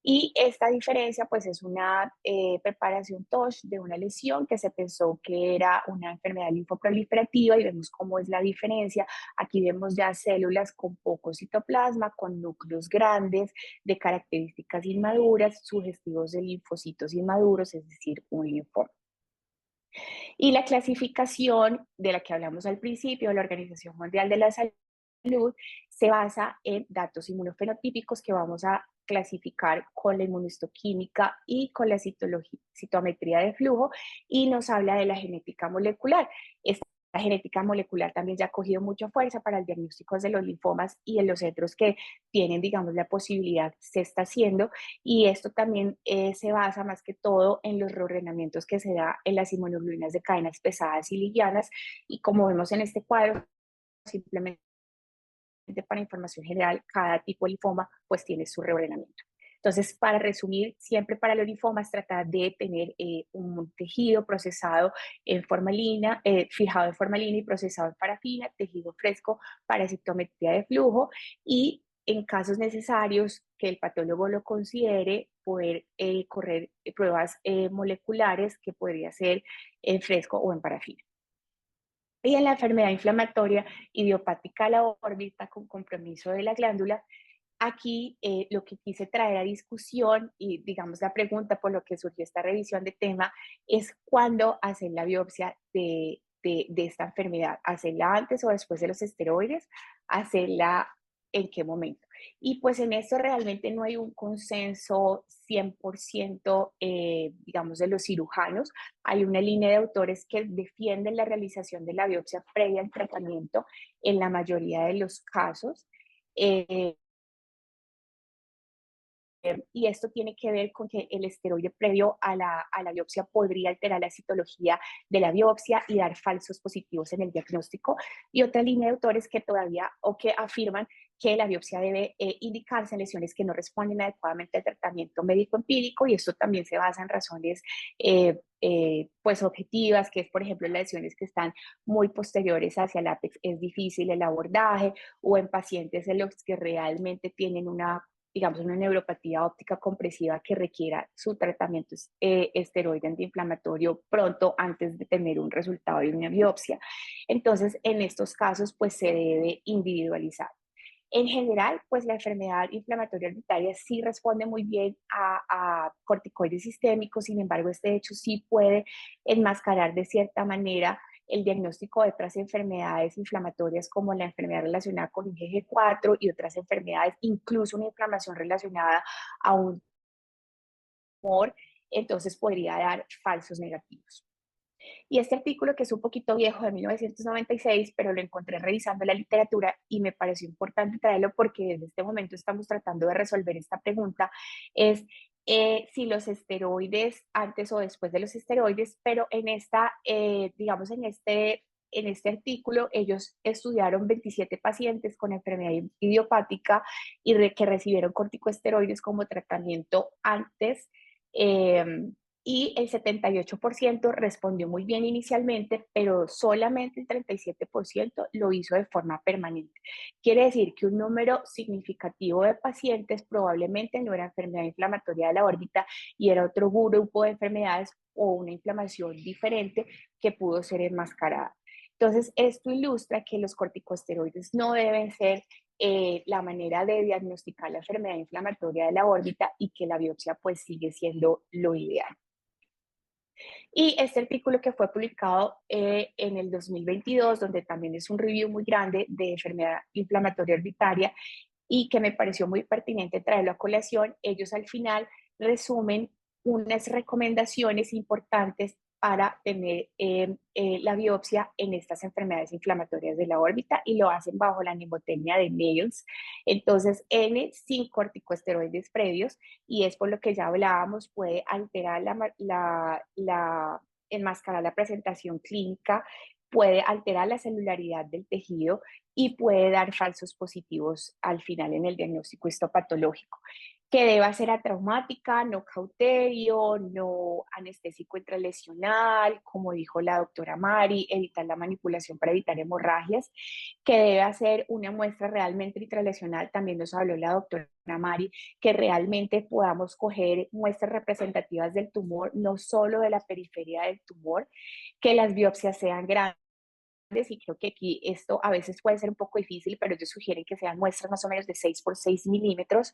Y esta diferencia pues es una preparación TOSH de una lesión que se pensó que era una enfermedad linfoproliferativa y vemos cómo es la diferencia. Aquí vemos ya células con poco citoplasma, con núcleos grandes, de características inmaduras, sugestivos de linfocitos inmaduros, es decir, un linfoma. Y la clasificación de la que hablamos al principio, la Organización Mundial de la Salud, se basa en datos inmunofenotípicos que vamos a clasificar con la inmunohistoquímica y con la citometría de flujo, y nos habla de la genética molecular. La genética molecular también ya ha cogido mucha fuerza para el diagnóstico de los linfomas, y en los centros que tienen, digamos, la posibilidad se está haciendo, y esto también se basa más que todo en los reordenamientos que se da en las inmunoglobulinas de cadenas pesadas y livianas, y como vemos en este cuadro, simplemente para información general, cada tipo de linfoma pues tiene su reordenamiento. Entonces, para resumir, siempre para los linfomas tratar de tener un tejido procesado en formalina, fijado en formalina y procesado en parafina, tejido fresco para citometría de flujo, y en casos necesarios que el patólogo lo considere, poder correr pruebas moleculares que podría ser en fresco o en parafina. Y en la enfermedad inflamatoria idiopática de la órbita con compromiso de la glándula, aquí lo que quise traer a discusión y digamos la pregunta por lo que surgió esta revisión de tema es cuándo hacer la biopsia de esta enfermedad, hacerla antes o después de los esteroides, hacerla en qué momento. Y pues en esto realmente no hay un consenso 100%, digamos, de los cirujanos. Hay una línea de autores que defienden la realización de la biopsia previa al tratamiento en la mayoría de los casos. Y esto tiene que ver con que el esteroide previo a la biopsia podría alterar la citología de la biopsia y dar falsos positivos en el diagnóstico. Y otra línea de autores que todavía o que afirman que la biopsia debe indicarse en lesiones que no responden adecuadamente al tratamiento médico empírico, y esto también se basa en razones pues objetivas, que es por ejemplo las lesiones que están muy posteriores hacia el ápex, es difícil el abordaje, o en pacientes en los que realmente tienen digamos, una neuropatía óptica compresiva que requiera su tratamiento esteroide antiinflamatorio pronto antes de tener un resultado de una biopsia. Entonces, en estos casos, pues se debe individualizar. En general, pues la enfermedad inflamatoria orbitaria sí responde muy bien a corticoides sistémicos. Sin embargo, este hecho sí puede enmascarar de cierta manera el diagnóstico de otras enfermedades inflamatorias como la enfermedad relacionada con IgG4 y otras enfermedades, incluso una inflamación relacionada a un tumor, entonces podría dar falsos negativos. Y este artículo, que es un poquito viejo, de 1996, pero lo encontré revisando la literatura y me pareció importante traerlo porque desde este momento estamos tratando de resolver esta pregunta, es si los esteroides, antes o después de los esteroides, pero en esta, digamos, en este artículo, ellos estudiaron 27 pacientes con enfermedad idiopática y que recibieron corticosteroides como tratamiento antes, y el 78% respondió muy bien inicialmente, pero solamente el 37% lo hizo de forma permanente. Quiere decir que un número significativo de pacientes probablemente no era enfermedad inflamatoria de la órbita y era otro grupo de enfermedades o una inflamación diferente que pudo ser enmascarada. Entonces, esto ilustra que los corticosteroides no deben ser la manera de diagnosticar la enfermedad inflamatoria de la órbita, y que la biopsia pues sigue siendo lo ideal. Y este artículo que fue publicado en el 2022, donde también es un review muy grande de enfermedad inflamatoria orbitaria y que me pareció muy pertinente traerlo a colación, ellos al final resumen unas recomendaciones importantes para tener la biopsia en estas enfermedades inflamatorias de la órbita, y lo hacen bajo la mnemotecnia de Nails. Entonces, N sin corticosteroides previos, y es por lo que ya hablábamos, puede alterar enmascarar la presentación clínica, puede alterar la celularidad del tejido y puede dar falsos positivos al final en el diagnóstico histopatológico. que deba ser atraumática, no cauterio, no anestésico intralesional, como dijo la doctora Mari, evitar la manipulación para evitar hemorragias, que debe hacer una muestra realmente intralesional, también nos habló la doctora Mari, que realmente podamos coger muestras representativas del tumor, no solo de la periferia del tumor, que las biopsias sean grandes, y creo que aquí esto a veces puede ser un poco difícil, pero ellos sugieren que sean muestras más o menos de 6 por 6 milímetros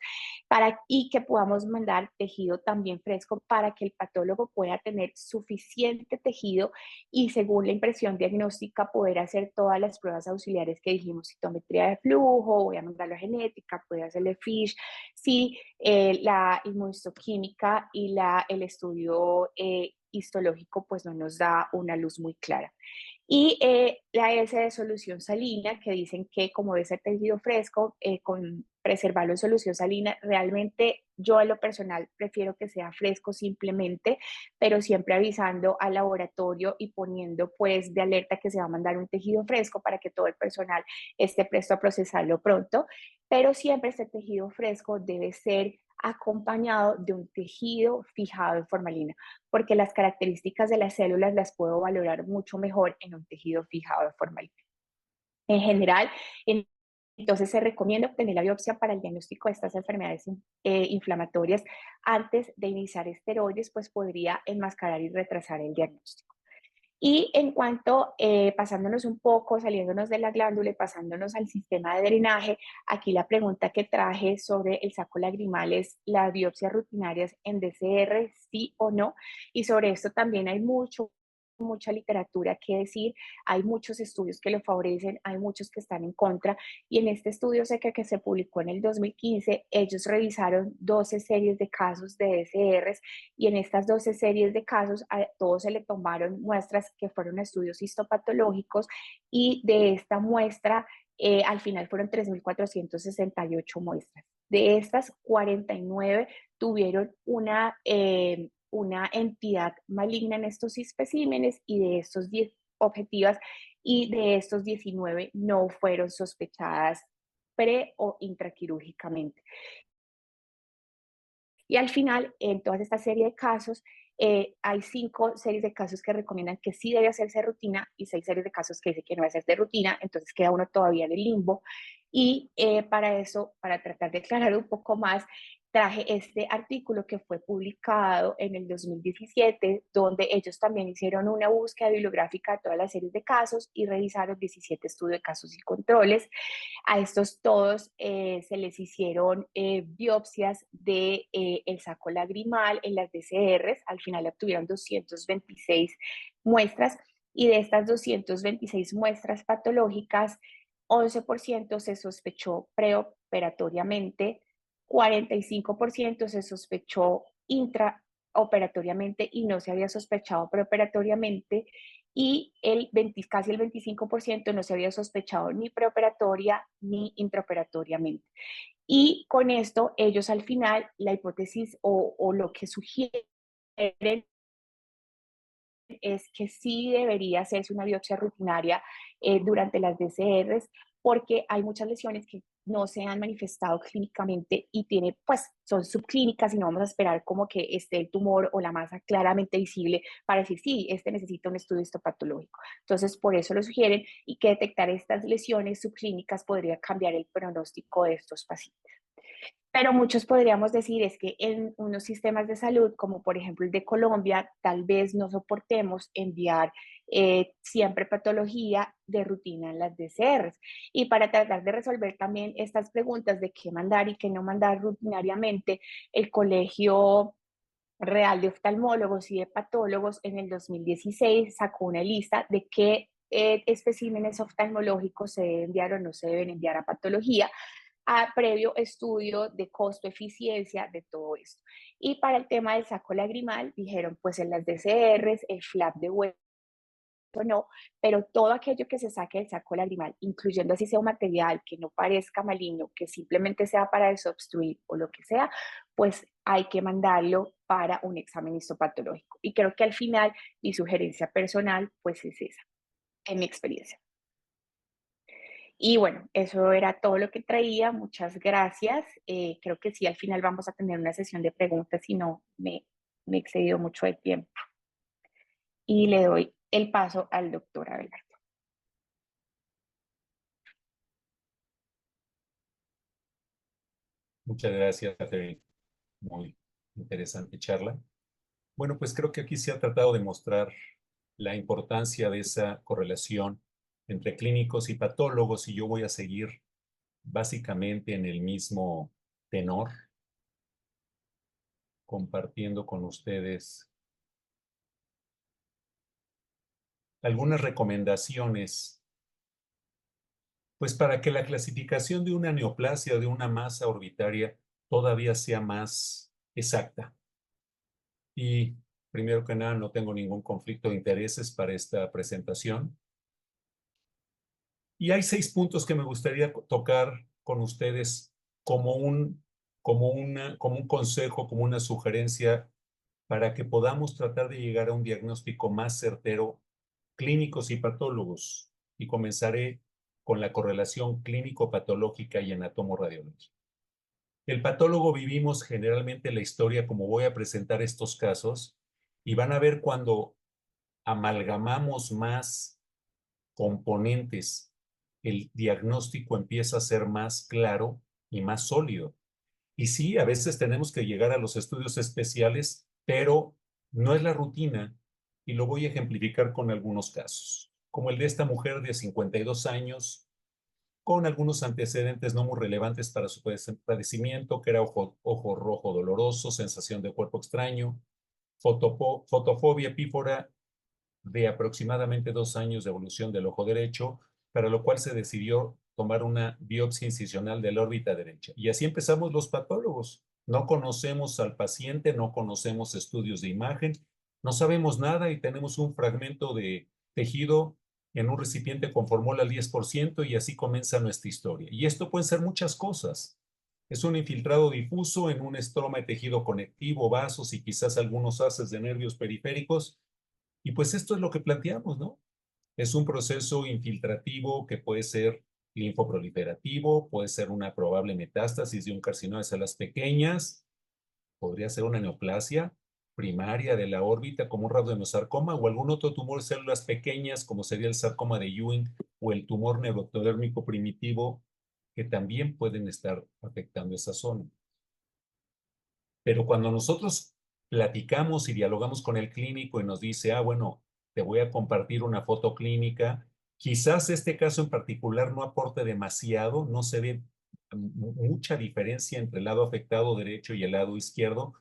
y que podamos mandar tejido también fresco para que el patólogo pueda tener suficiente tejido y según la impresión diagnóstica poder hacer todas las pruebas auxiliares que dijimos, citometría de flujo, voy a mandarlo a genética, puede hacerle FISH, si la inmunohistoquímica y el estudio histológico pues no nos da una luz muy clara. Y la S de solución salina, que dicen que como debe ser tejido fresco, preservarlo en solución salina, realmente yo en lo personal prefiero que sea fresco simplemente, pero siempre avisando al laboratorio y poniendo pues de alerta que se va a mandar un tejido fresco para que todo el personal esté presto a procesarlo pronto, pero siempre este tejido fresco debe ser acompañado de un tejido fijado en formalina, porque las características de las células las puedo valorar mucho mejor en un tejido fijado de formalina. En general, entonces se recomienda obtener la biopsia para el diagnóstico de estas enfermedades inflamatorias antes de iniciar esteroides, pues podría enmascarar y retrasar el diagnóstico. Y en cuanto, pasándonos un poco, saliéndonos de la glándula y pasándonos al sistema de drenaje, aquí la pregunta que traje sobre el saco lagrimal es las biopsias rutinarias en DCR, sí o no. Y sobre esto también hay mucha literatura que decir, hay muchos estudios que lo favorecen, hay muchos que están en contra, y en este estudio que se publicó en el 2015, ellos revisaron 12 series de casos de DCRs, y en estas 12 series de casos a todos se le tomaron muestras que fueron estudios histopatológicos, y de esta muestra al final fueron 3.468 muestras. De estas, 49 tuvieron una entidad maligna en estos especímenes, y de estos 10 objetivas, y de estos 19 no fueron sospechadas pre o intraquirúrgicamente. Y al final, en toda esta serie de casos, hay 5 series de casos que recomiendan que sí debe hacerse rutina y 6 series de casos que dicen que no debe hacerse rutina, entonces queda uno todavía en el limbo. Y para eso, para tratar de aclarar un poco más, traje este artículo que fue publicado en el 2017, donde ellos también hicieron una búsqueda bibliográfica de todas las series de casos y revisaron 17 estudios de casos y controles. A estos todos se les hicieron biopsias de el saco lagrimal en las DCRs, al final obtuvieron 226 muestras, y de estas 226 muestras patológicas, 11% se sospechó preoperatoriamente, 45% se sospechó intraoperatoriamente y no se había sospechado preoperatoriamente, y casi el 25% no se había sospechado ni preoperatoria ni intraoperatoriamente. Y con esto ellos al final, la hipótesis o lo que sugieren es que sí debería hacerse una biopsia rutinaria durante las DCRs, porque hay muchas lesiones que no se han manifestado clínicamente y pues son subclínicas, y no vamos a esperar como que esté el tumor o la masa claramente visible para decir, sí, este necesita un estudio histopatológico. Entonces, por eso lo sugieren, y que detectar estas lesiones subclínicas podría cambiar el pronóstico de estos pacientes. Pero muchos podríamos decir es que en unos sistemas de salud, como por ejemplo el de Colombia, tal vez no soportemos enviar siempre patología de rutina en las DCRs. Y para tratar de resolver también estas preguntas de qué mandar y qué no mandar rutinariamente, el Colegio Real de Oftalmólogos y de Patólogos en el 2016 sacó una lista de qué especímenes oftalmológicos se deben enviar o no se deben enviar a patología, a previo estudio de costo-eficiencia de todo esto. Y para el tema del saco lagrimal, dijeron, pues en las DCRs, el flap de hueso no, pero todo aquello que se saque del saco lagrimal, incluyendo así sea un material que no parezca maligno, que simplemente sea para desobstruir o lo que sea, pues hay que mandarlo para un examen histopatológico. Y creo que al final mi sugerencia personal, pues es esa, en mi experiencia. Y bueno, eso era todo lo que traía. Muchas gracias. Creo que sí, al final vamos a tener una sesión de preguntas, si no me he excedido mucho el tiempo. Y le doy el paso al doctor Abelardo. Muchas gracias, Catherine. Muy interesante charla. Bueno, pues creo que aquí se ha tratado de mostrar la importancia de esa correlación entre clínicos y patólogos, y yo voy a seguir básicamente en el mismo tenor, compartiendo con ustedes algunas recomendaciones, pues para que la clasificación de una neoplasia o de una masa orbitaria todavía sea más exacta. Y primero que nada, no tengo ningún conflicto de intereses para esta presentación. Y hay 6 puntos que me gustaría tocar con ustedes como un consejo, como una sugerencia para que podamos tratar de llegar a un diagnóstico más certero, clínicos y patólogos. Y comenzaré con la correlación clínico-patológica y anatomoradiológica. El patólogo vivimos generalmente la historia como voy a presentar estos casos, y van a ver cuando amalgamamos más componentes, el diagnóstico empieza a ser más claro y más sólido. Y sí, a veces tenemos que llegar a los estudios especiales, pero no es la rutina, y lo voy a ejemplificar con algunos casos, como el de esta mujer de 52 años, con algunos antecedentes no muy relevantes para su padecimiento, que era ojo rojo doloroso, sensación de cuerpo extraño, fotofobia epífora de aproximadamente 2 años de evolución del ojo derecho, para lo cual se decidió tomar una biopsia incisional de la órbita derecha. Y así empezamos los patólogos. No conocemos al paciente, no conocemos estudios de imagen, no sabemos nada y tenemos un fragmento de tejido en un recipiente con formol al 10% y así comienza nuestra historia. Y esto pueden ser muchas cosas. Es un infiltrado difuso en un estroma de tejido conectivo, vasos y quizás algunos haces de nervios periféricos. Y pues esto es lo que planteamos, ¿no? Es un proceso infiltrativo que puede ser linfoproliferativo, puede ser una probable metástasis de un carcinoma de células pequeñas, podría ser una neoplasia primaria de la órbita como un radiomiosarcoma o algún otro tumor de células pequeñas como sería el sarcoma de Ewing o el tumor neurotodérmico primitivo, que también pueden estar afectando esa zona. Pero cuando nosotros platicamos y dialogamos con el clínico y nos dice, bueno, te voy a compartir una foto clínica, quizás este caso en particular no aporte demasiado, no se ve mucha diferencia entre el lado afectado derecho y el lado izquierdo,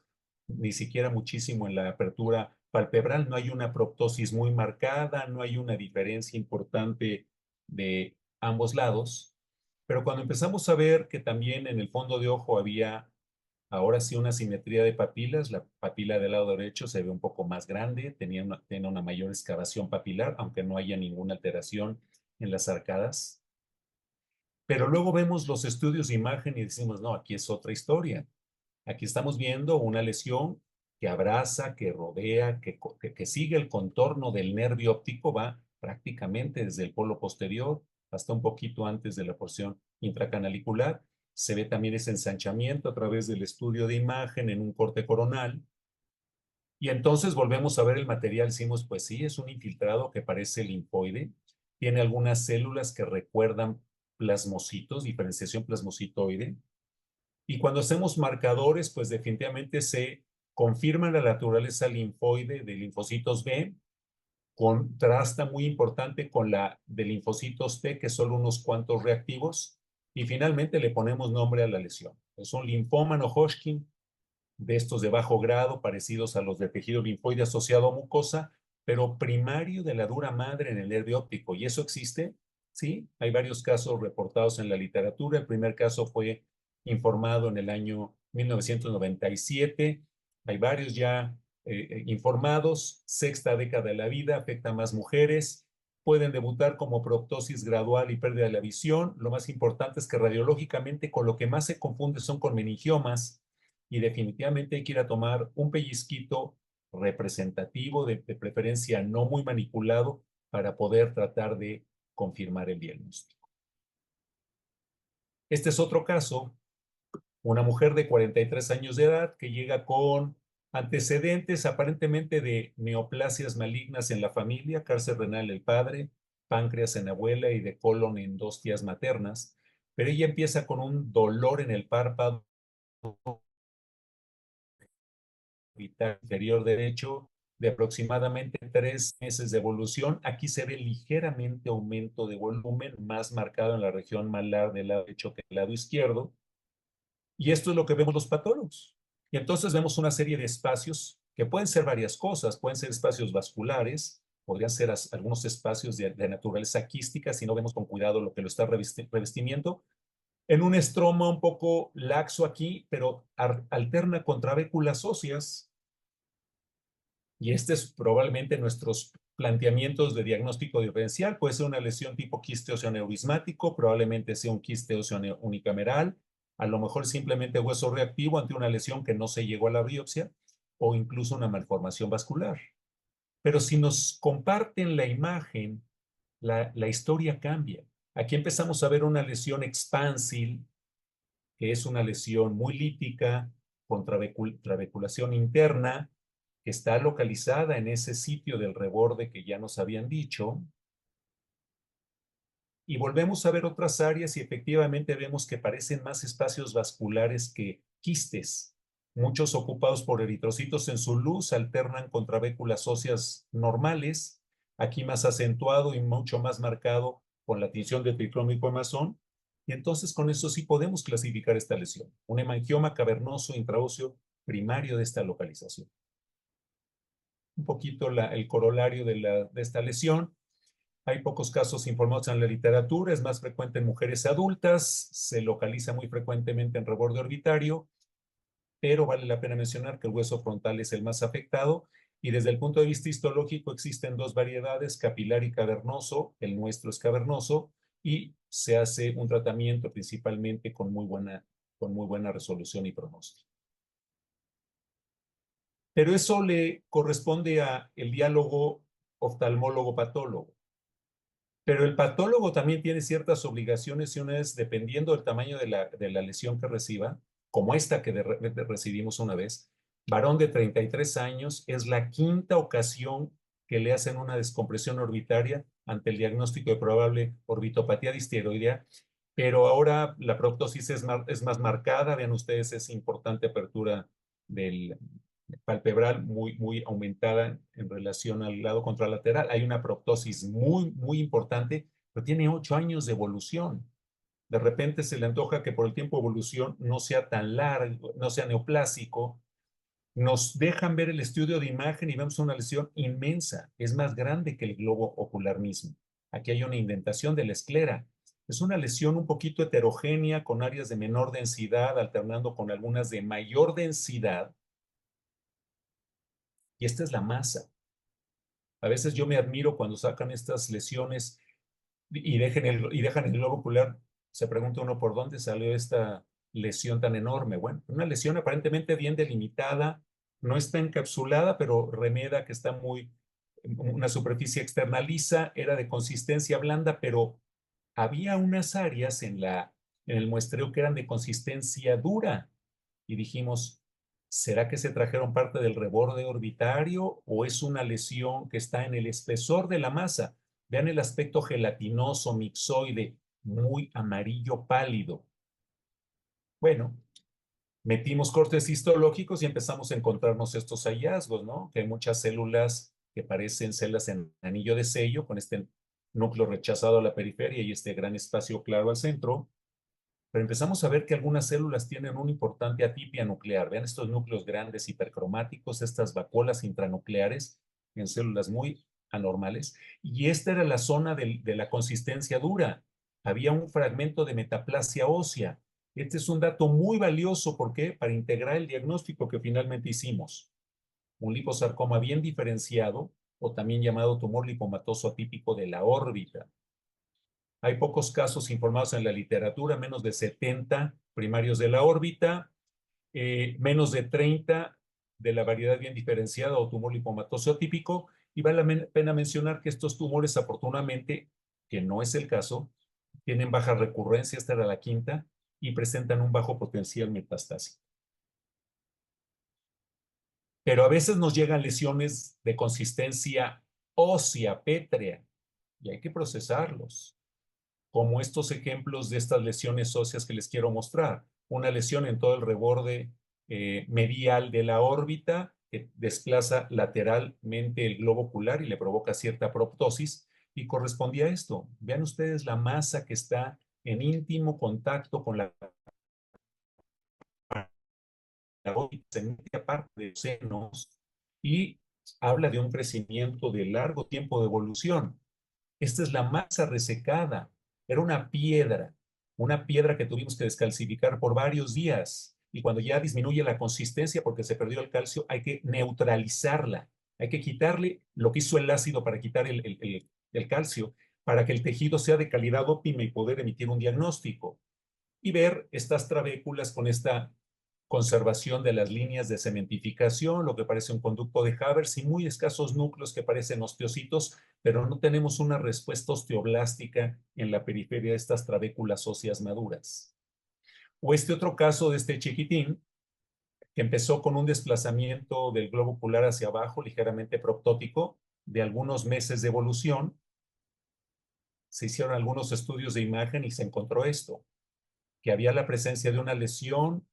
ni siquiera muchísimo en la apertura palpebral, no hay una proptosis muy marcada, no hay una diferencia importante de ambos lados. Pero cuando empezamos a ver que también en el fondo de ojo había ahora sí una simetría de papilas, la papila del lado derecho se ve un poco más grande, tiene una mayor excavación papilar, aunque no haya ninguna alteración en las arcadas. Pero luego vemos los estudios de imagen y decimos, no, aquí es otra historia. Aquí estamos viendo una lesión que abraza, que rodea, que sigue el contorno del nervio óptico, va prácticamente desde el polo posterior hasta un poquito antes de la porción intracanalicular. Se ve también ese ensanchamiento a través del estudio de imagen en un corte coronal. Y entonces volvemos a ver el material, decimos, pues sí, es un infiltrado que parece linfoide, tiene algunas células que recuerdan plasmocitos, diferenciación plasmocitoide, y cuando hacemos marcadores, pues definitivamente se confirma la naturaleza linfoide de linfocitos B, contrasta muy importante con la de linfocitos T, que son unos cuantos reactivos, y finalmente le ponemos nombre a la lesión. Es un linfoma no Hodgkin, de estos de bajo grado, parecidos a los de tejido linfoide asociado a mucosa, pero primario de la dura madre en el nervio óptico. ¿Y eso existe? Sí, hay varios casos reportados en la literatura. El primer caso fue informado en el año 1997. Hay varios ya informados. Sexta década de la vida, afecta a más mujeres. Pueden debutar como proptosis gradual y pérdida de la visión. Lo más importante es que radiológicamente con lo que más se confunde son con meningiomas, y definitivamente hay que ir a tomar un pellizquito representativo, de preferencia no muy manipulado, para poder tratar de confirmar el diagnóstico. Este es otro caso, una mujer de 43 años de edad que llega con antecedentes aparentemente de neoplasias malignas en la familia, cáncer renal en el padre, páncreas en abuela y de colon en dos tías maternas, pero ella empieza con un dolor en el párpado inferior derecho de aproximadamente 3 meses de evolución. Aquí se ve ligeramente aumento de volumen, más marcado en la región malar del lado derecho que el lado izquierdo. Y esto es lo que vemos los patólogos. Y entonces vemos una serie de espacios que pueden ser varias cosas, pueden ser espacios vasculares, podrían ser algunos espacios de naturaleza quística, si no vemos con cuidado lo que lo está revestimiento, en un estroma un poco laxo aquí, pero alterna con trabéculas óseas. Y este es probablemente nuestros planteamientos de diagnóstico diferencial. Puede ser una lesión tipo quiste óseo aneurismático, probablemente sea un quiste óseo unicameral, a lo mejor simplemente hueso reactivo ante una lesión que no se llegó a la biopsia, o incluso una malformación vascular. Pero si nos comparten la imagen, la historia cambia. Aquí empezamos a ver una lesión expansil, que es una lesión muy lítica, con trabeculación interna, que está localizada en ese sitio del reborde que ya nos habían dicho. Y volvemos a ver otras áreas y efectivamente vemos que parecen más espacios vasculares que quistes. Muchos ocupados por eritrocitos en su luz alternan con trabéculas óseas normales, aquí más acentuado y mucho más marcado con la tinción de triclómico hemazón. Y entonces con eso sí podemos clasificar esta lesión, un hemangioma cavernoso intraóseo primario de esta localización. Un poquito el corolario de esta lesión. Hay pocos casos informados en la literatura, es más frecuente en mujeres adultas, se localiza muy frecuentemente en reborde orbitario, pero vale la pena mencionar que el hueso frontal es el más afectado y desde el punto de vista histológico existen dos variedades, capilar y cavernoso, el nuestro es cavernoso y se hace un tratamiento principalmente con muy buena resolución y pronóstico. Pero eso le corresponde al diálogo oftalmólogo-patólogo. Pero el patólogo también tiene ciertas obligaciones y una es, dependiendo del tamaño de la lesión que reciba, como esta que recibimos una vez, varón de 33 años, es la quinta ocasión que le hacen una descompresión orbitaria ante el diagnóstico de probable orbitopatía disteroidea, pero ahora la proptosis es más marcada. Vean ustedes esa importante apertura del palpebral muy aumentada en relación al lado contralateral. Hay una proptosis muy importante, pero tiene 8 años de evolución. De repente se le antoja que por el tiempo de evolución no sea tan largo, no sea neoplásico. Nos dejan ver el estudio de imagen y vemos una lesión inmensa. Es más grande que el globo ocular mismo. Aquí hay una indentación de la esclera. Es una lesión un poquito heterogénea con áreas de menor densidad, alternando con algunas de mayor densidad. Y esta es la masa. A veces yo me admiro cuando sacan estas lesiones y dejan el globo ocular. Se pregunta uno por dónde salió esta lesión tan enorme. Bueno, una lesión aparentemente bien delimitada, no está encapsulada, pero remeda que está una superficie externa lisa, era de consistencia blanda, pero había unas áreas en el muestreo que eran de consistencia dura. Y dijimos, ¿será que se trajeron parte del reborde orbitario o es una lesión que está en el espesor de la masa? Vean el aspecto gelatinoso, mixoide, muy amarillo pálido. Bueno, metimos cortes histológicos y empezamos a encontrarnos estos hallazgos, ¿no? Que hay muchas células que parecen células en anillo de sello, con este núcleo rechazado a la periferia y este gran espacio claro al centro. Pero empezamos a ver que algunas células tienen una importante atipia nuclear. Vean estos núcleos grandes hipercromáticos, estas vacuolas intranucleares en células muy anormales. Y esta era la zona de la consistencia dura. Había un fragmento de metaplasia ósea. Este es un dato muy valioso. ¿Por qué? Para integrar el diagnóstico que finalmente hicimos. Un liposarcoma bien diferenciado, o también llamado tumor lipomatoso atípico de la órbita. Hay pocos casos informados en la literatura, menos de 70 primarios de la órbita, menos de 30 de la variedad bien diferenciada o tumor lipomatoso atípico. Y vale la pena mencionar que estos tumores, afortunadamente, que no es el caso, tienen baja recurrencia, esta era la quinta, y presentan un bajo potencial metastásico. Pero a veces nos llegan lesiones de consistencia ósea, pétrea, y hay que procesarlos, como estos ejemplos de estas lesiones óseas que les quiero mostrar. Una lesión en todo el reborde medial de la órbita que desplaza lateralmente el globo ocular y le provoca cierta proptosis, y correspondía a esto. Vean ustedes la masa que está en íntimo contacto con la órbita, en media parte de los senos, y habla de un crecimiento de largo tiempo de evolución. Esta es la masa resecada. Era una piedra que tuvimos que descalcificar por varios días. Y cuando ya disminuye la consistencia porque se perdió el calcio, hay que neutralizarla. Hay que quitarle lo que hizo el ácido para quitar el calcio, para que el tejido sea de calidad óptima y poder emitir un diagnóstico. Y ver estas trabéculas con esta conservación de las líneas de cementificación, lo que parece un conducto de Havers, y muy escasos núcleos que parecen osteocitos, pero no tenemos una respuesta osteoblástica en la periferia de estas trabéculas óseas maduras. O este otro caso de este chiquitín, que empezó con un desplazamiento del globo ocular hacia abajo, ligeramente proptótico, de algunos meses de evolución. Se hicieron algunos estudios de imagen y se encontró esto, que había la presencia de una lesión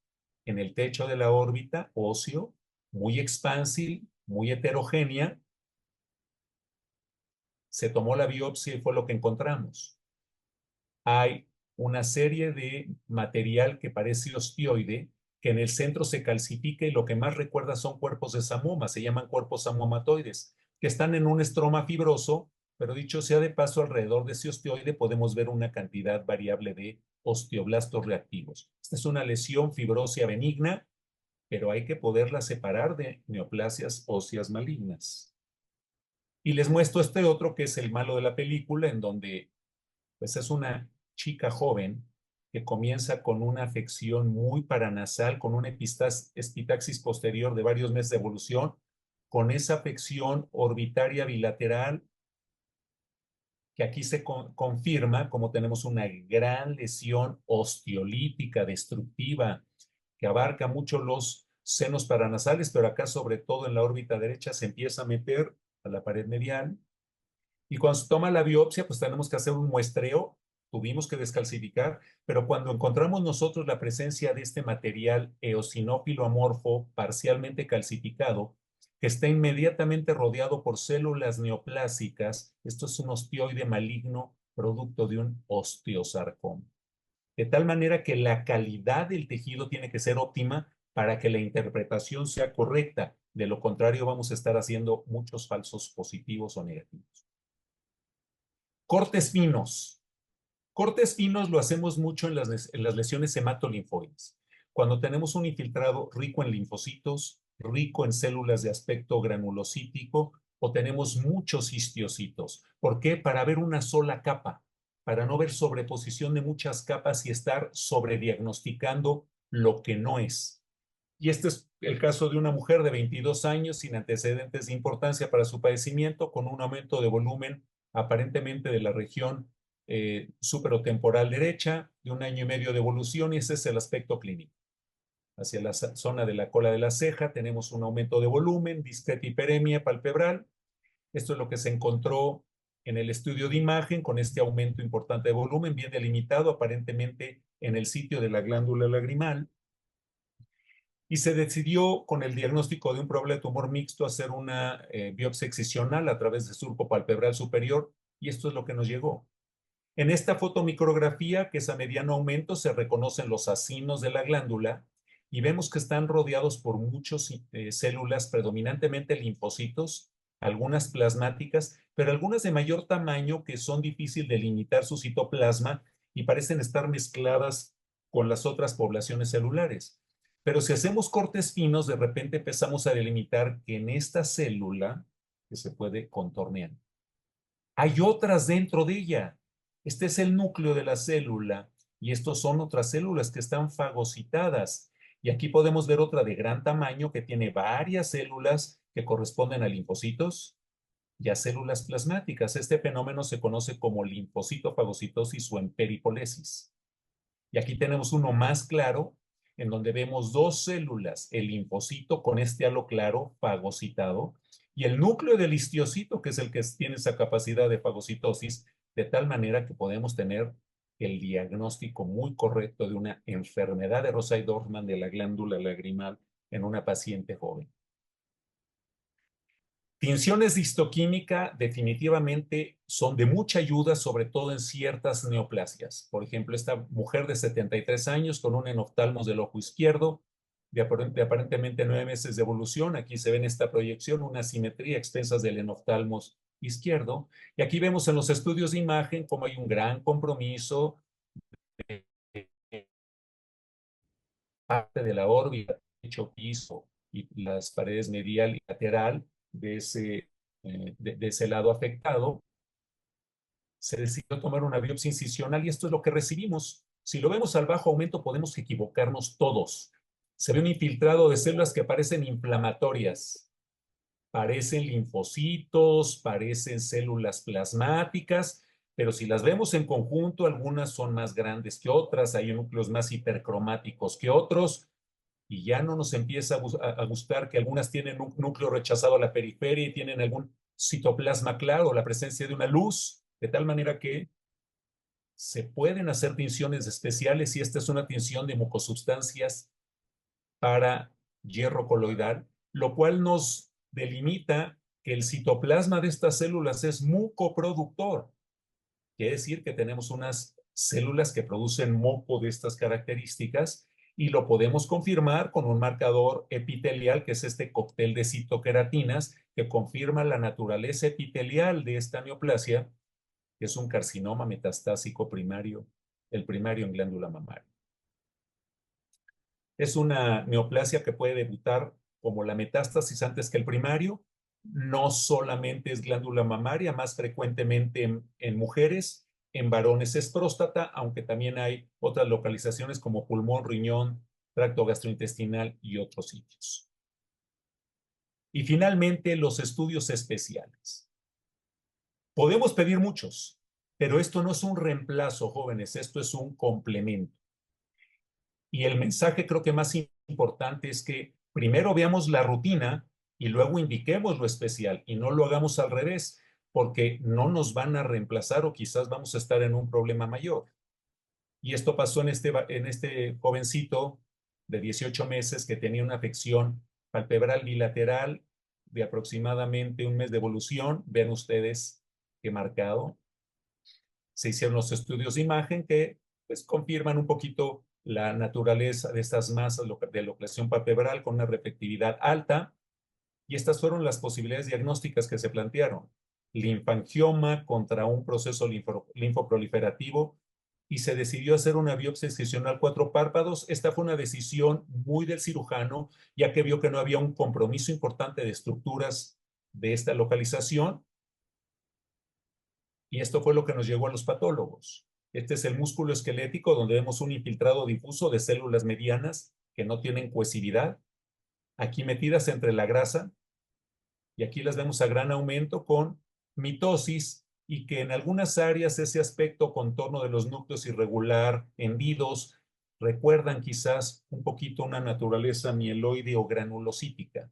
en el techo de la órbita óseo, muy expansil, muy heterogénea. Se tomó la biopsia y fue lo que encontramos. Hay una serie de material que parece ostioide, que en el centro se calcifica y lo que más recuerda son cuerpos de samoma, se llaman cuerpos samomatoides, que están en un estroma fibroso, pero dicho sea de paso, alrededor de ese ostioide podemos ver una cantidad variable de osteoblastos reactivos. Esta es una lesión fibrósea benigna, pero hay que poderla separar de neoplasias óseas malignas. Y les muestro este otro que es el malo de la película, en donde pues es una chica joven que comienza con una afección muy paranasal, con una epitaxis posterior de varios meses de evolución, con esa afección orbitaria bilateral, que aquí se confirma como tenemos una gran lesión osteolítica destructiva que abarca mucho los senos paranasales, pero acá sobre todo en la órbita derecha se empieza a meter a la pared medial. Y cuando se toma la biopsia, pues tenemos que hacer un muestreo, tuvimos que descalcificar, pero cuando encontramos nosotros la presencia de este material eosinófilo amorfo parcialmente calcificado, que está inmediatamente rodeado por células neoplásicas, esto es un ostioide maligno producto de un osteosarcoma. De tal manera que la calidad del tejido tiene que ser óptima para que la interpretación sea correcta. De lo contrario, vamos a estar haciendo muchos falsos positivos o negativos. Cortes finos. Cortes finos lo hacemos mucho en las lesiones hematolinfoides. Cuando tenemos un infiltrado rico en linfocitos, rico en células de aspecto granulocítico, o tenemos muchos histiocitos. ¿Por qué? Para ver una sola capa, para no ver sobreposición de muchas capas y estar sobrediagnosticando lo que no es. Y este es el caso de una mujer de 22 años sin antecedentes de importancia para su padecimiento, con un aumento de volumen aparentemente de la región superotemporal derecha, de 1 año y medio de evolución, y ese es el aspecto clínico. Hacia la zona de la cola de la ceja tenemos un aumento de volumen, discreta hiperemia palpebral. Esto es lo que se encontró en el estudio de imagen, con este aumento importante de volumen, bien delimitado aparentemente en el sitio de la glándula lagrimal. Y se decidió, con el diagnóstico de un probable tumor mixto, hacer una biopsia excisional a través de surco palpebral superior, y esto es lo que nos llegó. En esta fotomicrografía, que es a mediano aumento, se reconocen los acinos de la glándula y vemos que están rodeados por muchas células, predominantemente linfocitos, algunas plasmáticas, pero algunas de mayor tamaño que son difíciles de limitar su citoplasma y parecen estar mezcladas con las otras poblaciones celulares. Pero si hacemos cortes finos, de repente empezamos a delimitar que en esta célula, que se puede contornear, hay otras dentro de ella. Este es el núcleo de la célula y estos son otras células que están fagocitadas. Y aquí podemos ver otra de gran tamaño que tiene varias células que corresponden a linfocitos y a células plasmáticas. Este fenómeno se conoce como linfocitofagocitosis o emperipolesis. Y aquí tenemos uno más claro, en donde vemos dos células, el linfocito con este halo claro fagocitado y el núcleo del histiocito, que es el que tiene esa capacidad de fagocitosis, de tal manera que podemos tener el diagnóstico muy correcto de una enfermedad de Rosay-Dorfman de la glándula lagrimal en una paciente joven. Tinciones de histoquímica definitivamente son de mucha ayuda, sobre todo en ciertas neoplasias. Por ejemplo, esta mujer de 73 años con un enoftalmos del ojo izquierdo, de aparentemente 9 meses de evolución. Aquí se ve en esta proyección una simetría extensas del enoftalmos izquierdo. Y aquí vemos en los estudios de imagen cómo hay un gran compromiso de parte de la órbita, techo, piso y las paredes medial y lateral de ese lado afectado. Se decidió tomar una biopsia incisional y esto es lo que recibimos. Si lo vemos al bajo aumento, podemos equivocarnos todos. Se ve un infiltrado de células que parecen inflamatorias, parecen linfocitos, parecen células plasmáticas, pero si las vemos en conjunto, algunas son más grandes que otras, hay núcleos más hipercromáticos que otros, y ya no nos empieza a gustar que algunas tienen un núcleo rechazado a la periferia y tienen algún citoplasma claro, la presencia de una luz, de tal manera que se pueden hacer tinciones especiales y esta es una tinción de mucosubstancias para hierro coloidal, lo cual nos delimita que el citoplasma de estas células es mucoproductor. Quiere decir que tenemos unas células que producen moco de estas características y lo podemos confirmar con un marcador epitelial, que es este cóctel de citoqueratinas, que confirma la naturaleza epitelial de esta neoplasia, que es un carcinoma metastásico primario, el primario en glándula mamaria. Es una neoplasia que puede debutar como la metástasis antes que el primario. No solamente es glándula mamaria, más frecuentemente en mujeres, en varones es próstata, aunque también hay otras localizaciones como pulmón, riñón, tracto gastrointestinal y otros sitios. Y finalmente, los estudios especiales. Podemos pedir muchos, pero esto no es un reemplazo, jóvenes, esto es un complemento. Y el mensaje creo que más importante es que primero veamos la rutina y luego indiquemos lo especial y no lo hagamos al revés, porque no nos van a reemplazar o quizás vamos a estar en un problema mayor. Y esto pasó en este jovencito de 18 meses que tenía una afección palpebral bilateral de aproximadamente un mes de evolución. Ven ustedes qué marcado. Se hicieron los estudios de imagen que pues confirman un poquito la naturaleza de estas masas de localización palpebral con una reflectividad alta. Y estas fueron las posibilidades diagnósticas que se plantearon. Linfangioma contra un proceso linfoproliferativo y se decidió hacer una biopsia excisional 4 párpados. Esta fue una decisión muy del cirujano, ya que vio que no había un compromiso importante de estructuras de esta localización. Y esto fue lo que nos llegó a los patólogos. Este es el músculo esquelético donde vemos un infiltrado difuso de células medianas que no tienen cohesividad, aquí metidas entre la grasa, y aquí las vemos a gran aumento con mitosis y que en algunas áreas ese aspecto contorno de los núcleos irregular, hendidos, recuerdan quizás un poquito una naturaleza mieloide o granulocítica.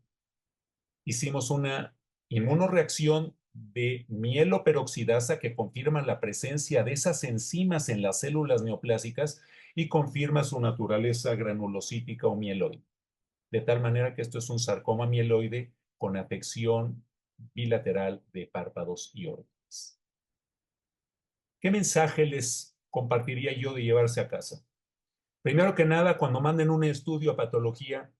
Hicimos una inmunoreacción de mieloperoxidasa que confirma la presencia de esas enzimas en las células neoplásicas y confirma su naturaleza granulocítica o mieloide. De tal manera que esto es un sarcoma mieloide con afección bilateral de párpados y órbitas. ¿Qué mensaje les compartiría yo de llevarse a casa? Primero que nada, cuando manden un estudio a patología,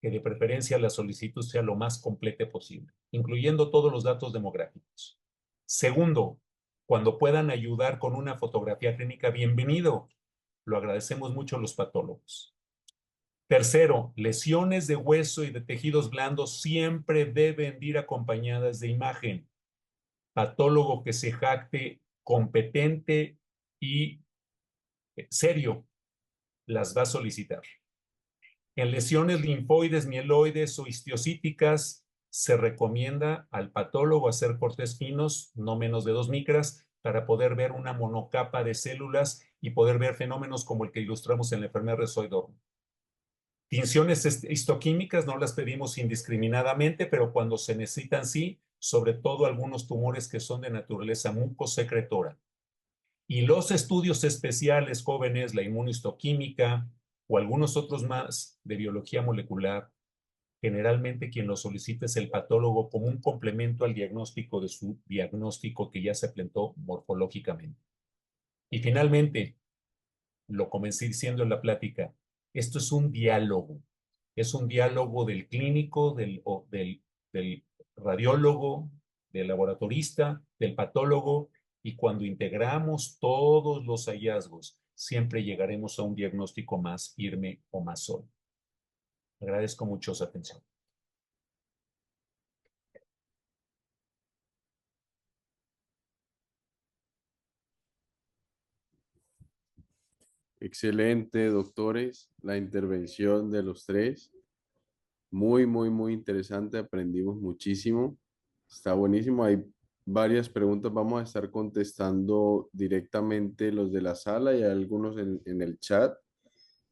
que de preferencia la solicitud sea lo más completa posible, incluyendo todos los datos demográficos. Segundo, cuando puedan ayudar con una fotografía clínica, bienvenido. Lo agradecemos mucho a los patólogos. Tercero, lesiones de hueso y de tejidos blandos siempre deben ir acompañadas de imagen. Patólogo que se jacte competente y serio las va a solicitar. En lesiones linfoides, mieloides o histiocíticas, se recomienda al patólogo hacer cortes finos, no menos de 2 micras, para poder ver una monocapa de células y poder ver fenómenos como el que ilustramos en la enfermedad Reutersdorf. Tinciones histoquímicas no las pedimos indiscriminadamente, pero cuando se necesitan sí, sobre todo algunos tumores que son de naturaleza mucosecretora. Y los estudios especiales jóvenes, la inmunohistoquímica o algunos otros más de biología molecular, generalmente quien lo solicita es el patólogo como un complemento al diagnóstico de su diagnóstico que ya se plantó morfológicamente. Y finalmente, lo comencé diciendo en la plática, esto es un diálogo del clínico, del radiólogo, del laboratorista, del patólogo, y cuando integramos todos los hallazgos, siempre llegaremos a un diagnóstico más firme o más sólido. Agradezco mucho su atención. Excelente, doctores, la intervención de los tres. Muy, muy, muy interesante. Aprendimos muchísimo. Está buenísimo. Hay varias preguntas. Vamos a estar contestando directamente los de la sala y algunos en el chat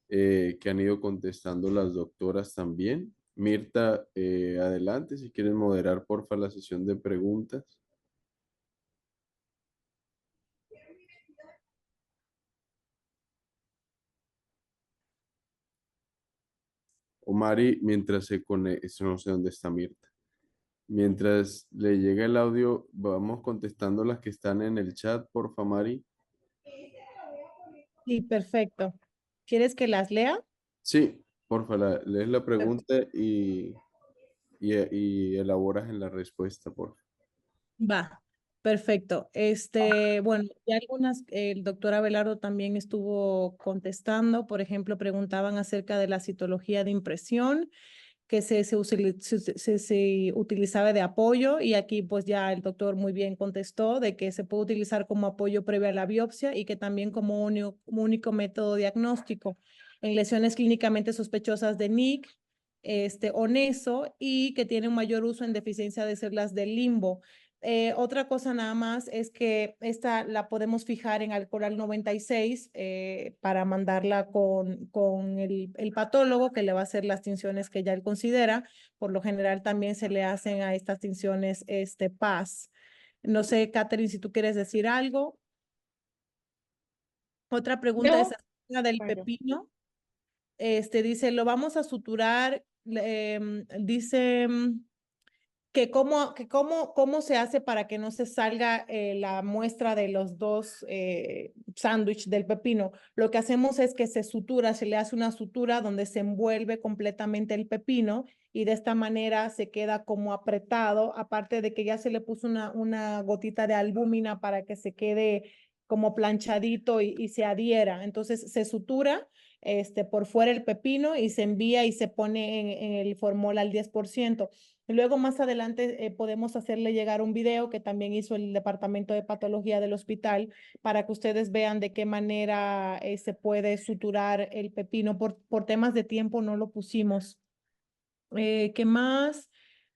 que han ido contestando las doctoras también. Mirta, adelante, si quieres moderar, porfa, la sesión de preguntas. O Mari, mientras se conecta, no sé dónde está Mirta. Mientras le llega el audio, vamos contestando las que están en el chat, porfa, Mari. Sí, perfecto. ¿Quieres que las lea? Sí, porfa, lees la pregunta y elaboras en la respuesta, porfa. Va, perfecto. Bueno, y algunas, el doctor Abelardo también estuvo contestando, por ejemplo, preguntaban acerca de la citología de impresión que se utilizaba de apoyo y aquí pues ya el doctor muy bien contestó de que se puede utilizar como apoyo previo a la biopsia y que también como único método diagnóstico en lesiones clínicamente sospechosas de NIC, o NESO y que tiene un mayor uso en deficiencia de células del limbo. Otra cosa nada más es que esta la podemos fijar en alcohol 96 para mandarla con el patólogo que le va a hacer las tinciones que ya él considera. Por lo general también se le hacen a estas tinciones PAS. No sé, Catherine, si tú quieres decir algo. Otra pregunta es No, acerca del claro. pepino. Dice, lo vamos a suturar, dice cómo se hace para que no se salga la muestra de los dos sándwiches del pepino. Lo que hacemos es que se le hace una sutura donde se envuelve completamente el pepino y de esta manera se queda como apretado, aparte de que ya se le puso una gotita de albúmina para que se quede como planchadito y se adhiera. Entonces se sutura por fuera el pepino y se envía y se pone en el formol al 10%. Y luego más adelante podemos hacerle llegar un video que también hizo el Departamento de Patología del hospital para que ustedes vean de qué manera se puede suturar el pepino. Por temas de tiempo no lo pusimos. ¿Qué más?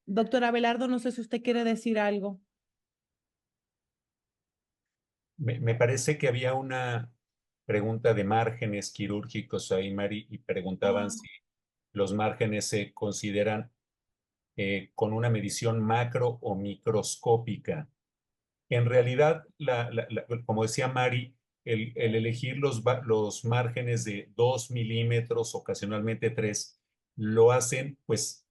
Doctora Abelardo, no sé si usted quiere decir algo. Me parece que había una pregunta de márgenes quirúrgicos ahí, Mari, y preguntaban si los márgenes se consideran con una medición macro o microscópica. En realidad, como decía Mari, el elegir los márgenes de 2 milímetros, ocasionalmente 3, lo hacen pues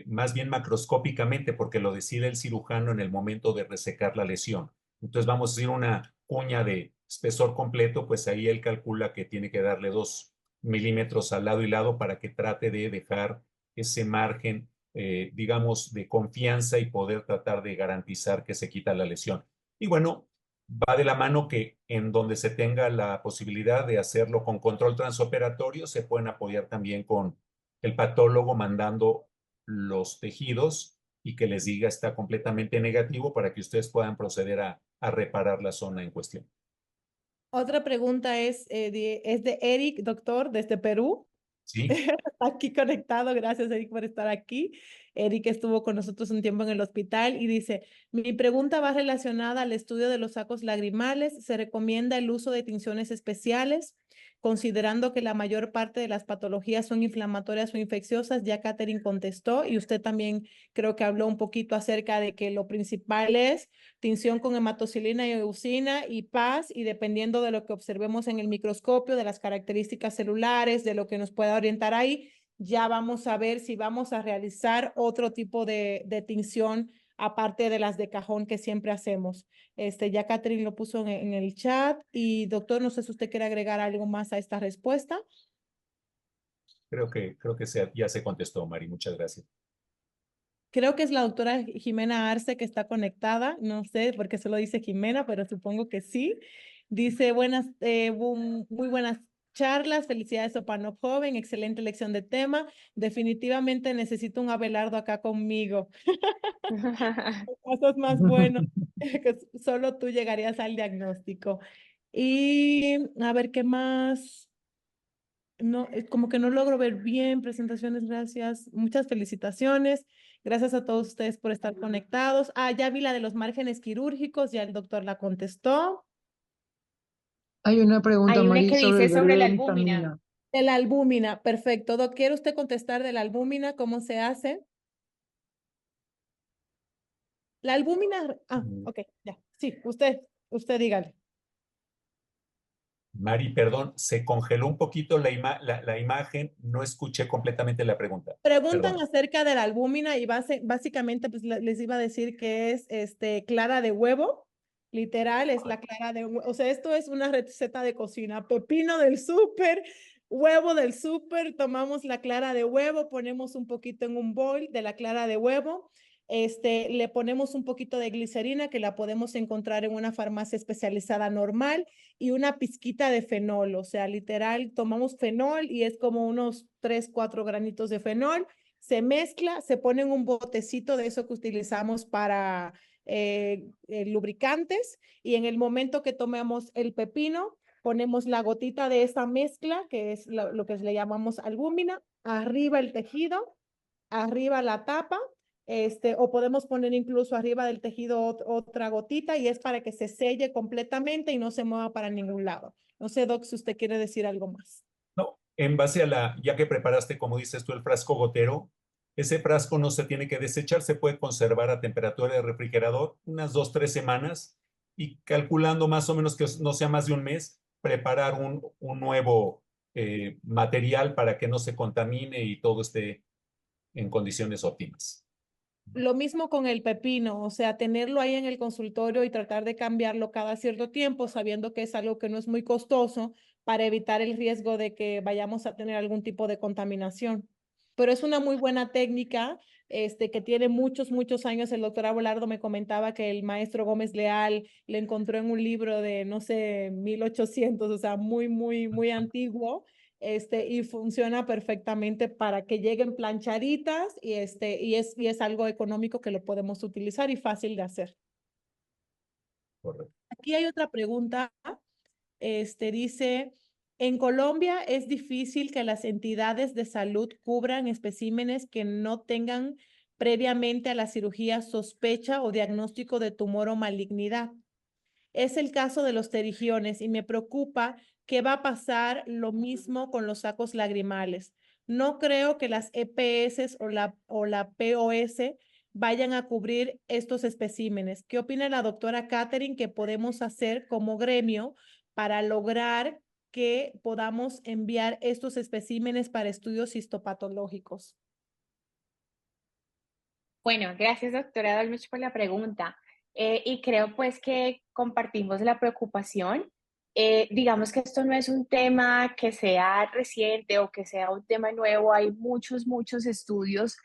más bien macroscópicamente porque lo decide el cirujano en el momento de resecar la lesión. Entonces vamos a decir una cuña de espesor completo, pues ahí él calcula que tiene que darle 2 milímetros al lado y lado para que trate de dejar ese margen, digamos, de confianza y poder tratar de garantizar que se quita la lesión. Y bueno, va de la mano que en donde se tenga la posibilidad de hacerlo con control transoperatorio, se pueden apoyar también con el patólogo mandando los tejidos y que les diga está completamente negativo para que ustedes puedan proceder a reparar la zona en cuestión. Otra pregunta es de Eric, doctor, desde Perú. Sí, Aquí conectado, gracias Eric por estar aquí. Eric estuvo con nosotros un tiempo en el hospital y dice, mi pregunta va relacionada al estudio de los sacos lagrimales. ¿Se recomienda el uso de tinciones especiales? Considerando que la mayor parte de las patologías son inflamatorias o infecciosas, ya Catherine contestó y usted también creo que habló un poquito acerca de que lo principal es tinción con hematocilina y eucina y paz, y dependiendo de lo que observemos en el microscopio, de las características celulares, de lo que nos pueda orientar ahí, ya vamos a ver si vamos a realizar otro tipo de tinción aparte de las de cajón que siempre hacemos. Ya Catherine lo puso en el chat y doctor, no sé si usted quiere agregar algo más a esta respuesta. ya se contestó, Mari. Muchas gracias. Creo que es la doctora Jimena Arce que está conectada, no sé por qué solo dice Jimena, pero supongo que sí. Dice, muy buenas charlas, felicidades Sopanop Joven, excelente elección de tema. Definitivamente necesito un Abelardo acá conmigo. Casos más buenos, que solo tú llegarías al diagnóstico. Y a ver, ¿qué más? No, como que no logro ver bien. Presentaciones, gracias. Muchas felicitaciones. Gracias a todos ustedes por estar conectados. Ah, ya vi la de los márgenes quirúrgicos, ya el doctor la contestó. Hay una pregunta, Hay una Mari, que sobre dice el sobre berilo la de albúmina. vitamina. De la albúmina, perfecto. Doc, ¿quiere usted contestar de la albúmina? ¿Cómo se hace? La albúmina, Mm. ok, ya. Sí, usted dígale. Mari, perdón, se congeló un poquito la imagen, no escuché completamente la pregunta. Preguntan Perdón. acerca de la albúmina y básicamente pues les iba a decir que es clara de huevo, literal, es la clara de huevo. O sea, esto es una receta de cocina. Pepino del súper, huevo del súper, tomamos la clara de huevo, ponemos un poquito en un bowl de la clara de huevo. Le ponemos un poquito de glicerina que la podemos encontrar en una farmacia especializada normal y una pizquita de fenol, o sea, literal, tomamos fenol y es como unos 3, 4 granitos de fenol, se mezcla, se pone en un botecito de eso que utilizamos para lubricantes y en el momento que tomemos el pepino, ponemos la gotita de esa mezcla, que es lo que le llamamos albúmina, arriba el tejido, arriba la tapa, o podemos poner incluso arriba del tejido otra gotita y es para que se selle completamente y no se mueva para ningún lado. No sé, Doc, si usted quiere decir algo más. No, en base ya que preparaste, como dices tú, el frasco gotero, ese frasco no se tiene que desechar, se puede conservar a temperatura de refrigerador unas 2, 3 semanas y calculando más o menos que no sea más de un mes, preparar un nuevo material para que no se contamine y todo esté en condiciones óptimas. Lo mismo con el pepino, o sea, tenerlo ahí en el consultorio y tratar de cambiarlo cada cierto tiempo, sabiendo que es algo que no es muy costoso para evitar el riesgo de que vayamos a tener algún tipo de contaminación. Pero es una muy buena técnica, que tiene muchos, muchos años. El doctor Abelardo me comentaba que el maestro Gómez Leal le encontró en un libro de, no sé, 1800, o sea, muy, muy, muy antiguo, y funciona perfectamente para que lleguen planchaditas y es algo económico que lo podemos utilizar y fácil de hacer. Correcto. Aquí hay otra pregunta, dice, en Colombia es difícil que las entidades de salud cubran especímenes que no tengan previamente a la cirugía sospecha o diagnóstico de tumor o malignidad. Es el caso de los pterigiones y me preocupa que va a pasar lo mismo con los sacos lagrimales. No creo que las EPS o la POS vayan a cubrir estos especímenes. ¿Qué opina la doctora Catherine que podemos hacer como gremio para lograr que podamos enviar estos especímenes para estudios histopatológicos? Bueno, gracias doctora Dolmich por la pregunta. Y creo pues que compartimos la preocupación. Digamos que esto no es un tema que sea reciente o que sea un tema nuevo. Hay muchos, muchos estudios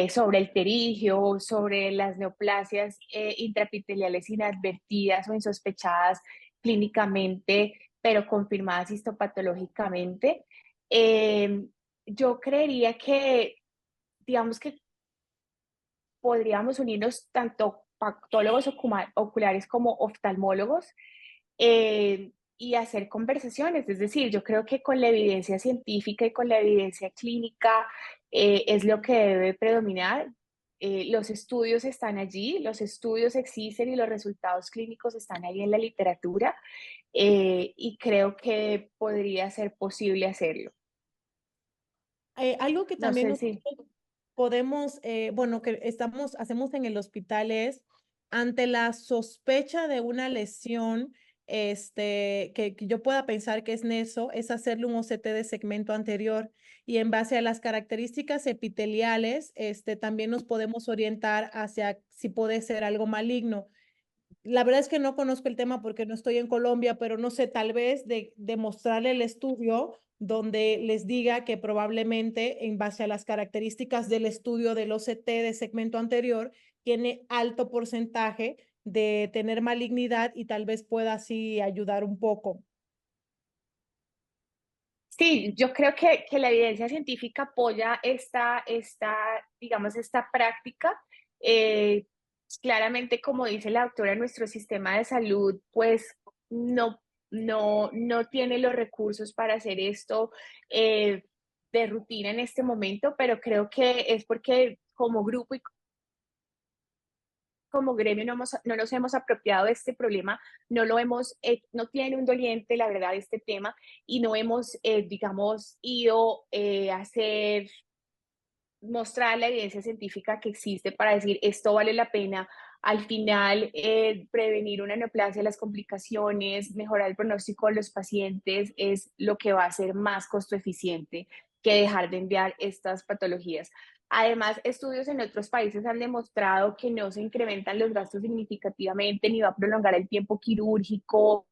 sobre el pterigio, sobre las neoplasias intraepiteliales inadvertidas o insospechadas clínicamente, pero confirmadas histopatológicamente. Eh, yo creería que, digamos que podríamos unirnos tanto patólogos oculares como oftalmólogos y hacer conversaciones. Es decir, yo creo que con la evidencia científica y con la evidencia clínica es lo que debe predominar. Los estudios están allí, los estudios existen y los resultados clínicos están ahí en la literatura, y creo que podría ser posible hacerlo. Algo que No también sé si... nosotros podemos, bueno, que hacemos en el hospital es, ante la sospecha de una lesión, que yo pueda pensar que es neso, es hacerle un OCT de segmento anterior y en base a las características epiteliales, también nos podemos orientar hacia si puede ser algo maligno. La verdad es que no conozco el tema porque no estoy en Colombia, pero no sé, tal vez de mostrarle el estudio donde les diga que probablemente en base a las características del estudio del OCT de segmento anterior, tiene alto porcentaje de tener malignidad y tal vez pueda así ayudar un poco. Sí, yo creo que la evidencia científica apoya digamos, esta práctica. Eh, Claramente, como dice la doctora, nuestro sistema de salud, pues no tiene los recursos para hacer esto de rutina en este momento, pero creo que es porque como grupo y como gremio no nos hemos apropiado de este problema, no tiene un doliente, la verdad, este tema, y no hemos, digamos, ido a mostrar la evidencia científica que existe para decir esto vale la pena. Al final, prevenir una neoplasia, las complicaciones, mejorar el pronóstico de los pacientes es lo que va a ser más costo eficiente que dejar de enviar estas patologías. Además, estudios en otros países han demostrado que no se incrementan los gastos significativamente, ni va a prolongar el tiempo quirúrgico,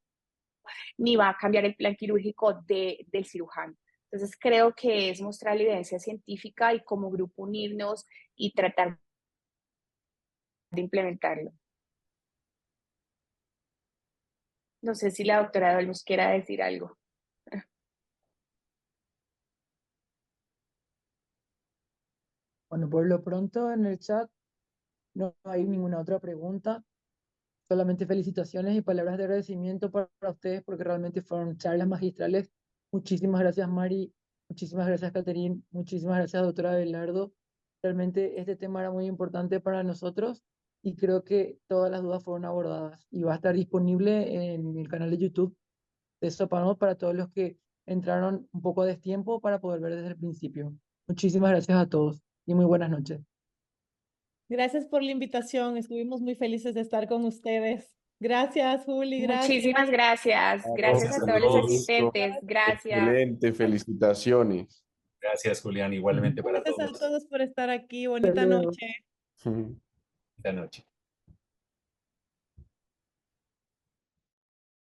ni va a cambiar el plan quirúrgico del cirujano. Entonces, creo que es mostrar la evidencia científica y como grupo unirnos y tratar de implementarlo. No sé si la doctora Dolmus quiera decir algo. Bueno, por lo pronto en el chat no hay ninguna otra pregunta. Solamente felicitaciones y palabras de agradecimiento para ustedes porque realmente fueron charlas magistrales. Muchísimas gracias, Mari. Muchísimas gracias, Caterine. Muchísimas gracias, doctora Abelardo. Realmente este tema era muy importante para nosotros y creo que todas las dudas fueron abordadas y va a estar disponible en el canal de YouTube de Sopanov para todos los que entraron un poco a destiempo para poder ver desde el principio. Muchísimas gracias a todos y muy buenas noches. Gracias por la invitación, estuvimos muy felices de estar con ustedes. Gracias, Juli, gracias. Muchísimas gracias. Gracias Gracias a a todos los todos. asistentes. Gracias. Excelente, felicitaciones. Gracias, Julián, igualmente para Gracias a todos. todos por estar aquí. Hasta Bonita luego. noche. Esta noche.